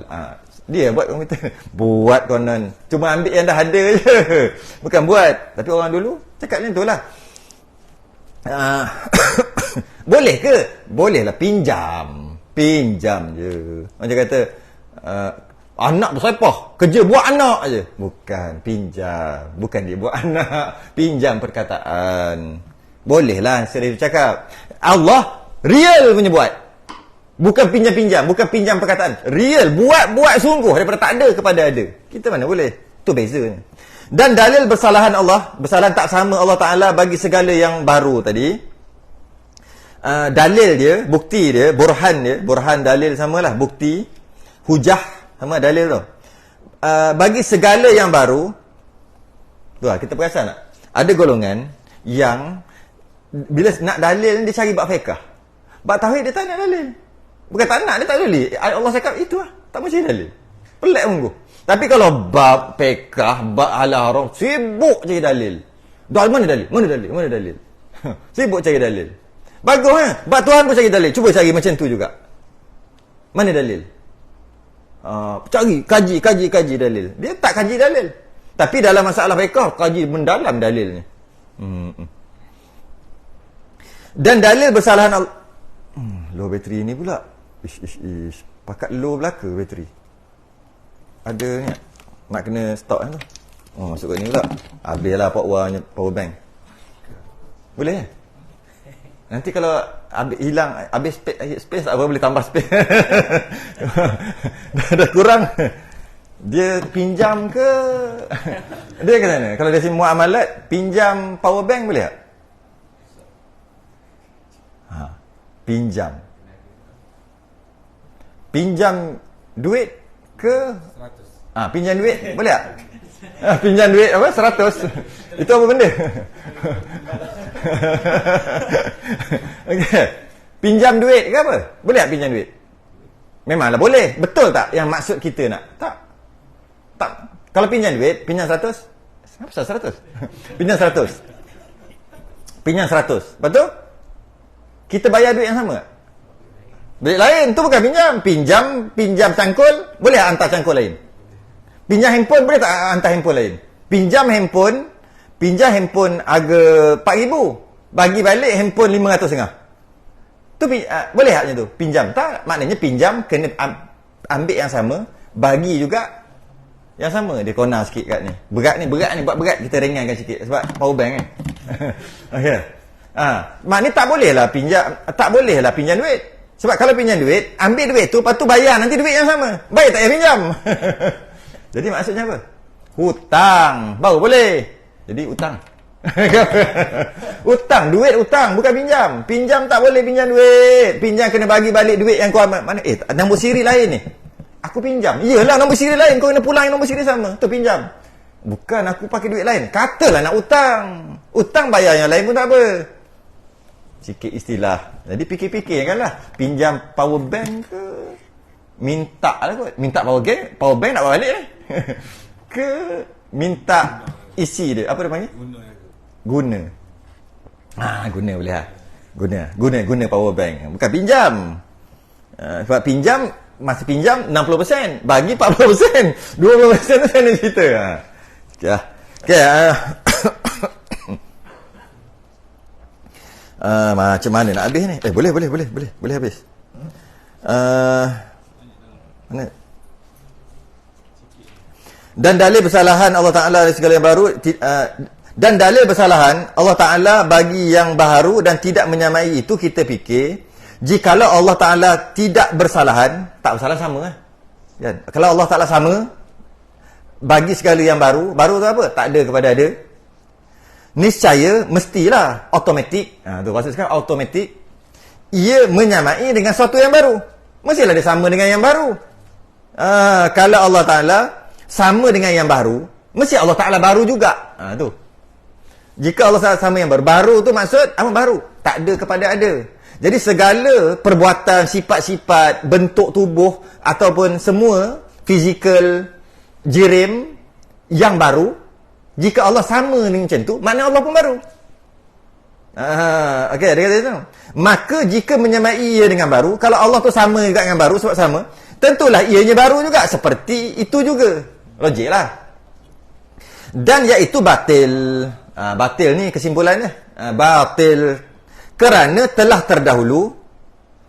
Dia buat komputer. Buat konon. Cuma ambil yang dah ada je. Bukan buat. Tapi orang dulu cakap macam tu lah. Boleh ke? Boleh lah, pinjam je. Macam kata anak bersepah, kerja buat anak je. Bukan, pinjam. Bukan dia buat anak, pinjam perkataan. Boleh lah serius cakap. Allah real punya buat. Bukan pinjam-pinjam, bukan pinjam perkataan. Real, buat sungguh daripada tak ada kepada ada. Kita mana boleh? Tu bezanya. Dan dalil bersalahan tak sama Allah Ta'ala bagi segala yang baru tadi. Dalil dia, bukti dia, burhan dalil samalah, bukti, hujah sama dalil tu. Bagi segala yang baru, tu lah, kita perasan tak? Ada golongan yang bila nak dalil dia cari bab fiqh. Bab tauhid dia tak nak dalil. Bukan tak nak, dia tak dalil. Allah cakap itu lah, tak macam dalil. Pelik sungguh. Tapi kalau bab fiqh, bab halal haram, sibuk cari dalil. Mana dalil? Sibuk cari dalil. Bagus kan? Bab Tuhan pun cari dalil. Cuba cari macam tu juga. Mana dalil? Cari, kaji dalil. Dia tak kaji dalil. Tapi dalam masalah fiqh, kaji mendalam dalilnya. Dan dalil bersalahan low bateri ni pula. Ish. Pakat low belaka bateri. Ada ni. Nak kena stop kan tu. Masuk kat ni pula. Habislah power bank. Boleh kan? Nanti kalau habis space tak apa, boleh tambah space. dah kurang. Dia pinjam ke? Dia kata mana? Kalau dia si muamalat, pinjam power bank boleh tak? Pinjam duit ke? 100. Pinjam duit boleh tak? Pinjam duit apa? 100. Itu apa benda? Okey. Pinjam duit ke apa? Boleh tak pinjam duit? Memanglah boleh. Betul tak yang maksud kita nak? Tak. Tak. Kalau pinjam duit, pinjam 100. Kenapa 100? Pinjam 100. Pinjam 100. Lepas tu kita bayar duit yang sama. Duit lain tu bukan pinjam cangkul, boleh tak hantar cangkul lain? Pinjam handphone boleh tak hantar handphone lain? Pinjam handphone harga 4,000, bagi balik handphone 500 tu boleh tak macam tu? Pinjam tak? Maknanya pinjam kena ambil yang sama, bagi juga yang sama. Dia corner sikit kat ni. Berat ni, buat berat kita ringankan sikit sebab power bank kan. Okey. Maknanya tak boleh lah pinjam duit. Sebab kalau pinjam duit, ambil duit tu, lepas tu bayar nanti duit yang sama. Bayar tak payah pinjam. Jadi maksudnya apa? Hutang. Baru boleh. Jadi hutang. Duit hutang, bukan pinjam. Pinjam tak boleh pinjam duit. Pinjam kena bagi balik duit yang kau ambil. Mana? Nombor siri lain ni. Aku pinjam. Iyalah nombor siri lain. Kau kena pulang nombor siri sama. Tu pinjam. Bukan aku pakai duit lain. Katalah nak hutang. Hutang bayar yang lain pun tak apa. Sikit istilah. Jadi fikir-fikir kan lah. Pinjam power bank ke? Minta lah kot. Minta power bank nak bawa balik lah. Ke minta isi dia. Apa dia panggil? Guna. Guna boleh lah. Guna power bank. Bukan pinjam. Sebab pinjam, masa pinjam 60%. Bagi 40%. 20% tu sana cerita. Okay. Macam mana nak habis ni? Boleh habis. Mana? Dan dalil bersalahan Allah Ta'ala dari segala yang baru, dan dalil bersalahan Allah Ta'ala bagi yang baharu dan tidak menyamai itu, kita fikir jikalau Allah Ta'ala tidak bersalahan, tak bersalah sama kan? Kalau Allah Ta'ala sama bagi segala yang baru tu apa? Tak ada kepada ada, niscaya mestilah automatik, tu maksud sekarang automatik, ia menyamai dengan sesuatu yang baru. Mestilah dia sama dengan yang baru. Kalau Allah Ta'ala sama dengan yang baru, mesti Allah Ta'ala baru juga. Tu. Jika Allah Ta'ala sama yang baru, baru tu maksud apa baru? Tak ada kepada ada. Jadi segala perbuatan, sifat-sifat, bentuk tubuh ataupun semua fizikal jirim yang baru, jika Allah sama dengan macam tu, maknanya Allah pun baru. Okey, dia kata tu. Maka jika menyamai ia dengan baru, kalau Allah tu sama juga dengan baru sebab sama, tentulah ianya baru juga, seperti itu juga. Logik lah. Dan iaitu batil. Batil ni kesimpulannya. Batil. Kerana telah terdahulu,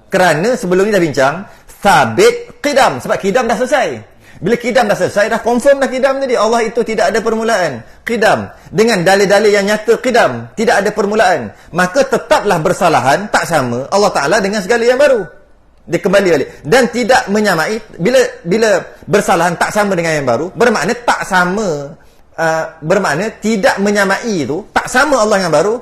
kerana sebelum ni dah bincang, sabit qidam. Sebab qidam dah selesai. Bila qidam dah selesai, dah confirm dah qidam tadi. Allah itu tidak ada permulaan. Qidam. Dengan dalil-dalil yang nyata qidam. Tidak ada permulaan. Maka tetaplah bersalahan, tak sama Allah Ta'ala dengan segala yang baru. Dia kembali balik. Dan tidak menyamai. Bila bersalahan tak sama dengan yang baru, bermakna tak sama, bermakna tidak menyamai itu, tak sama Allah dengan baru.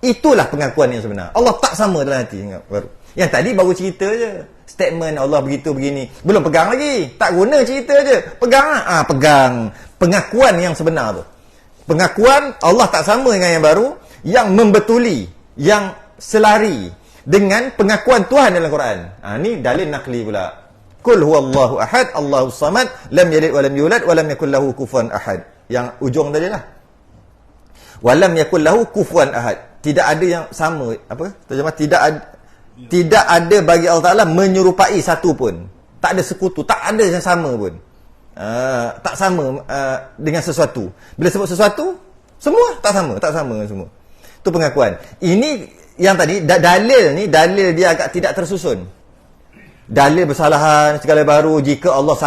Itulah pengakuan yang sebenar. Allah tak sama dalam hati dengan baru. Yang tadi baru cerita je. Statement Allah begitu begini. Belum pegang lagi. Tak guna cerita je. Pegang lah. Pegang. Pengakuan yang sebenar tu. Pengakuan Allah tak sama dengan yang baru, yang membetuli, yang selari dengan pengakuan Tuhan dalam Quran. Ni dalil naqli pula. Qul huwallahu ahad, Allahus samad, lam yalid wa lam yulad wa lam yakul lahu kufuwan ahad. Yang ujung tadi lah. Wa lam yakul lahu kufuwan ahad. Tidak ada yang sama. Apa? Terjemah tidak ada bagi Allah Ta'ala menyerupai satu pun. Tak ada sekutu, tak ada yang sama pun. Tak sama dengan sesuatu. Bila sebut sesuatu, semua tak sama semua. Itu pengakuan. Ini yang tadi dalil dia agak tidak tersusun. Dalil bersalahan segala baru, jika Allah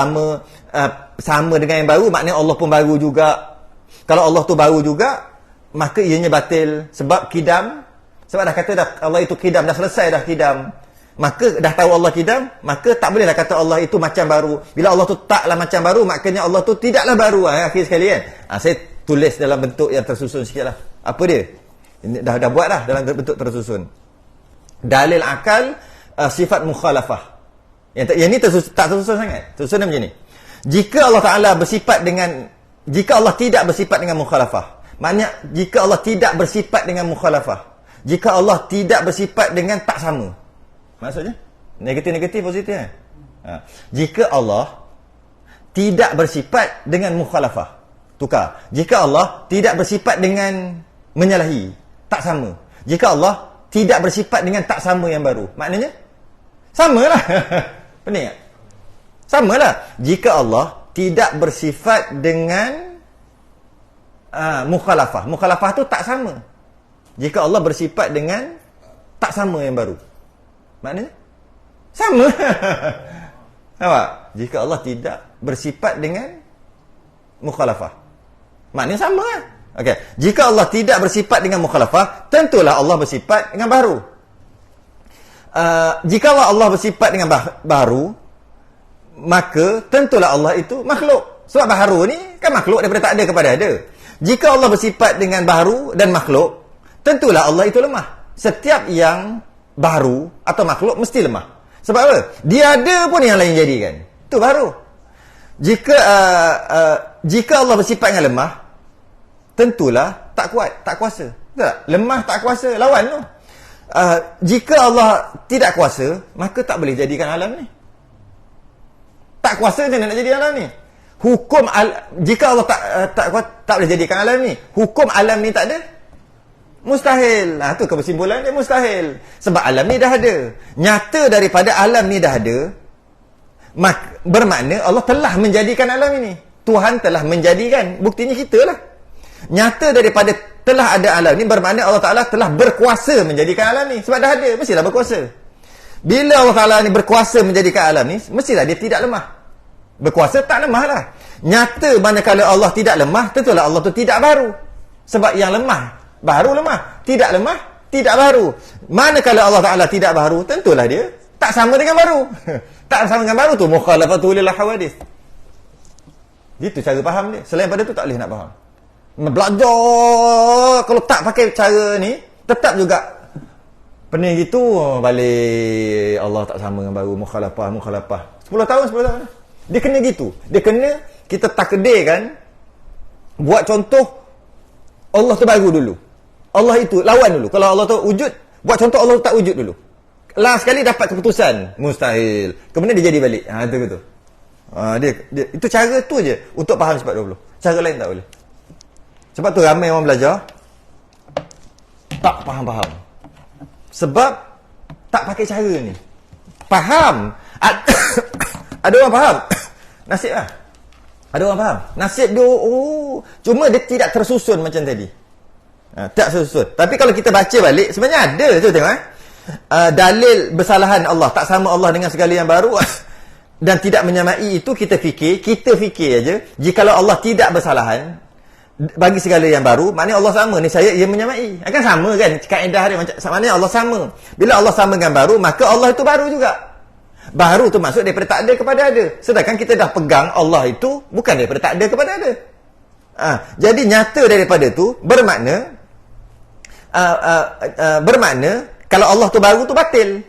sama dengan yang baru, maknanya Allah pun baru juga. Kalau Allah tu baru juga, maka ianya batil sebab qidam. Sebab dah kata dah Allah itu qidam, dah selesai dah qidam. Maka dah tahu Allah qidam, maka tak bolehlah kata Allah itu macam baru. Bila Allah tu taklah macam baru, maknanya Allah tu tidaklah baru. Akhir sekali kan. Saya tulis dalam bentuk yang tersusun sikitlah. Apa dia? Ini dah buat dah dalam bentuk tersusun. Dalil akal, sifat mukhalafah. Yang ini tak tersusun sangat. Tersusun macam ni. Jika Allah Ta'ala bersifat dengan jika Allah tidak bersifat dengan mukhalafah. Maknanya jika Allah tidak bersifat dengan mukhalafah. Jika Allah tidak bersifat dengan tak sama. Maksudnya? Negatif-negatif, positif. Jika Allah tidak bersifat dengan mukhalafah. Tukar. Jika Allah tidak bersifat dengan menyalahi. Tak sama. Jika Allah tidak bersifat dengan tak sama yang baru. Maknanya? Samalah. Pening tak? Samalah. Jika Allah tidak bersifat dengan mukhalafah. Mukhalafah tu tak sama. Jika Allah bersifat dengan tak sama yang baru. Maknanya? Sama. Nampak? Jika Allah tidak bersifat dengan mukhalafah. Maknanya sama kan? Okey. Jika Allah tidak bersifat dengan mukhalafah, tentulah Allah bersifat dengan baru. Jika Allah bersifat dengan baru, maka tentulah Allah itu makhluk. Sebab baharu ni kan makhluk daripada tak ada kepada ada. Jika Allah bersifat dengan baharu dan makhluk, tentulah Allah itu lemah. Setiap yang baharu atau makhluk mesti lemah. Sebab apa? Dia ada pun yang lain jadikan. Itu baru. Jika Allah bersifat dengan lemah, tentulah tak kuat, tak kuasa. Betul tak? Lemah tak kuasa, lawan tu. Jika Allah tidak kuasa, maka tak boleh jadikan alam ni. Tak kuasa macam mana nak jadi alam ni? Jika Allah tak boleh jadikan alam ni, hukum alam ni tak ada? Mustahil. Tu kesimpulan dia, mustahil. Sebab alam ni dah ada. Nyata daripada alam ni dah ada, bermakna Allah telah menjadikan alam ini. Tuhan telah menjadikan. Buktinya kita lah. Nyata daripada telah ada alam ni, bermakna Allah Ta'ala telah berkuasa menjadikan alam ni. Sebab dah ada, mestilah berkuasa. Bila Allah Ta'ala ni berkuasa menjadikan alam ni, mestilah dia tidak lemah. Berkuasa tak lemah lah. Nyata manakala Allah tidak lemah, tentulah Allah tu tidak baru. Sebab yang lemah, baru lemah. Tidak lemah, tidak baru. Manakala Allah Ta'ala tidak baru, tentulah dia tak sama dengan baru. Tak sama dengan baru tu, mukhalafatul lil hawadith. Itu cara faham dia. Selain pada tu tak boleh nak faham. Belajar, kalau tak pakai cara ni, tetap juga pening gitu, balik Allah tak sama dengan baru, mukhalafah. 10 tahun. Dia kena gitu. Dia kena kita takdirkan, buat contoh Allah tu baru dulu. Allah itu lawan dulu. Kalau Allah tu wujud, buat contoh Allah tak wujud dulu. Last sekali dapat keputusan, mustahil. Kemudian dia jadi balik. Itu betul. Dia itu cara tu je untuk faham sifat 20. Cara lain tak boleh. Sebab tu ramai orang belajar tak faham. Sebab tak pakai cara ni. Faham. Ada orang faham. Nasib lah. Ada orang faham. Nasib dia, cuma dia tidak tersusun macam tadi. Tak tersusun. Tapi kalau kita baca balik, sebenarnya ada tu tengok. Dalil bersalahan Allah, tak sama Allah dengan segala yang baru dan tidak menyamai itu, kita fikir aja. Jikalau Allah tidak bersalahan bagi segala yang baru, maknanya Allah sama ni saya ia menyamai. Akan sama kan kaedah dia, macam maknanya Allah sama. Bila Allah sama dengan baru, maka Allah itu baru juga. Baru tu maksud daripada tak ada kepada ada. Sedangkan kita dah pegang Allah itu bukan daripada tak ada kepada ada. Jadi nyata daripada tu bermakna kalau Allah tu baru tu batil.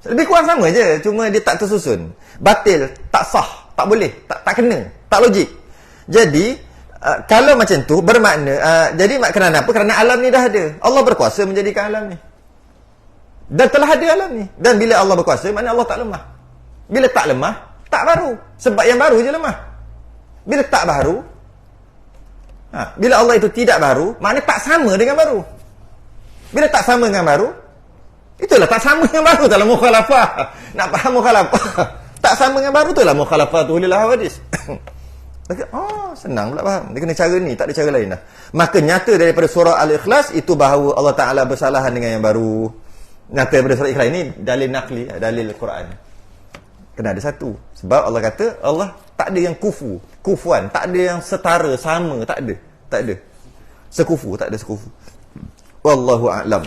Lebih kurang sama je, cuma dia tak tersusun. Batil, tak sah, tak boleh, tak kena, tak logik. Jadi kalau macam tu bermakna jadi kerana apa? Kerana alam ni dah ada. Allah berkuasa menjadikan alam ni. Dan telah ada alam ni. Dan bila Allah berkuasa, maknanya Allah tak lemah. Bila tak lemah, tak baru. Sebab yang baru je lemah. Bila tak baru, bila Allah itu tidak baru, maknanya tak sama dengan baru. Bila tak sama dengan baru, itulah tak sama dengan baru, dalam mukhalafah. Nak faham mukhalafah, tak sama dengan baru, itulah mukhalafatul lil hawadith. Senang pula faham. Dia kena cara ni, tak ada cara lain dah. Maka nyata daripada surah Al-Ikhlas itu bahawa Allah Ta'ala bersalahan dengan yang baru. Nyata daripada surah Ikhlas ini dalil nakli, dalil Quran. Kena ada satu. Sebab Allah kata Allah tak ada yang kufuan, tak ada yang setara, sama, tak ada. Sekufu, tak ada sekufu. Wallahu a'lam.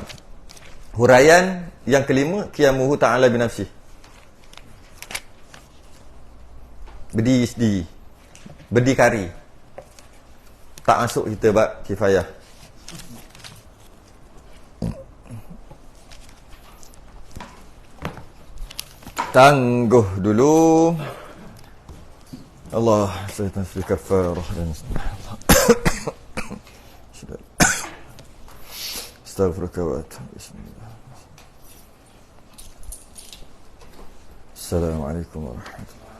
Huraian yang kelima, qiyamuhu ta'ala binafsih. Berdiri sendiri, berdikari. Tak masuk kita bab kifayah. Tangguh dulu. Allah سيدنا في كفارة استغفرك واتوب بسم الله. السلام عليكم ورحمة الله.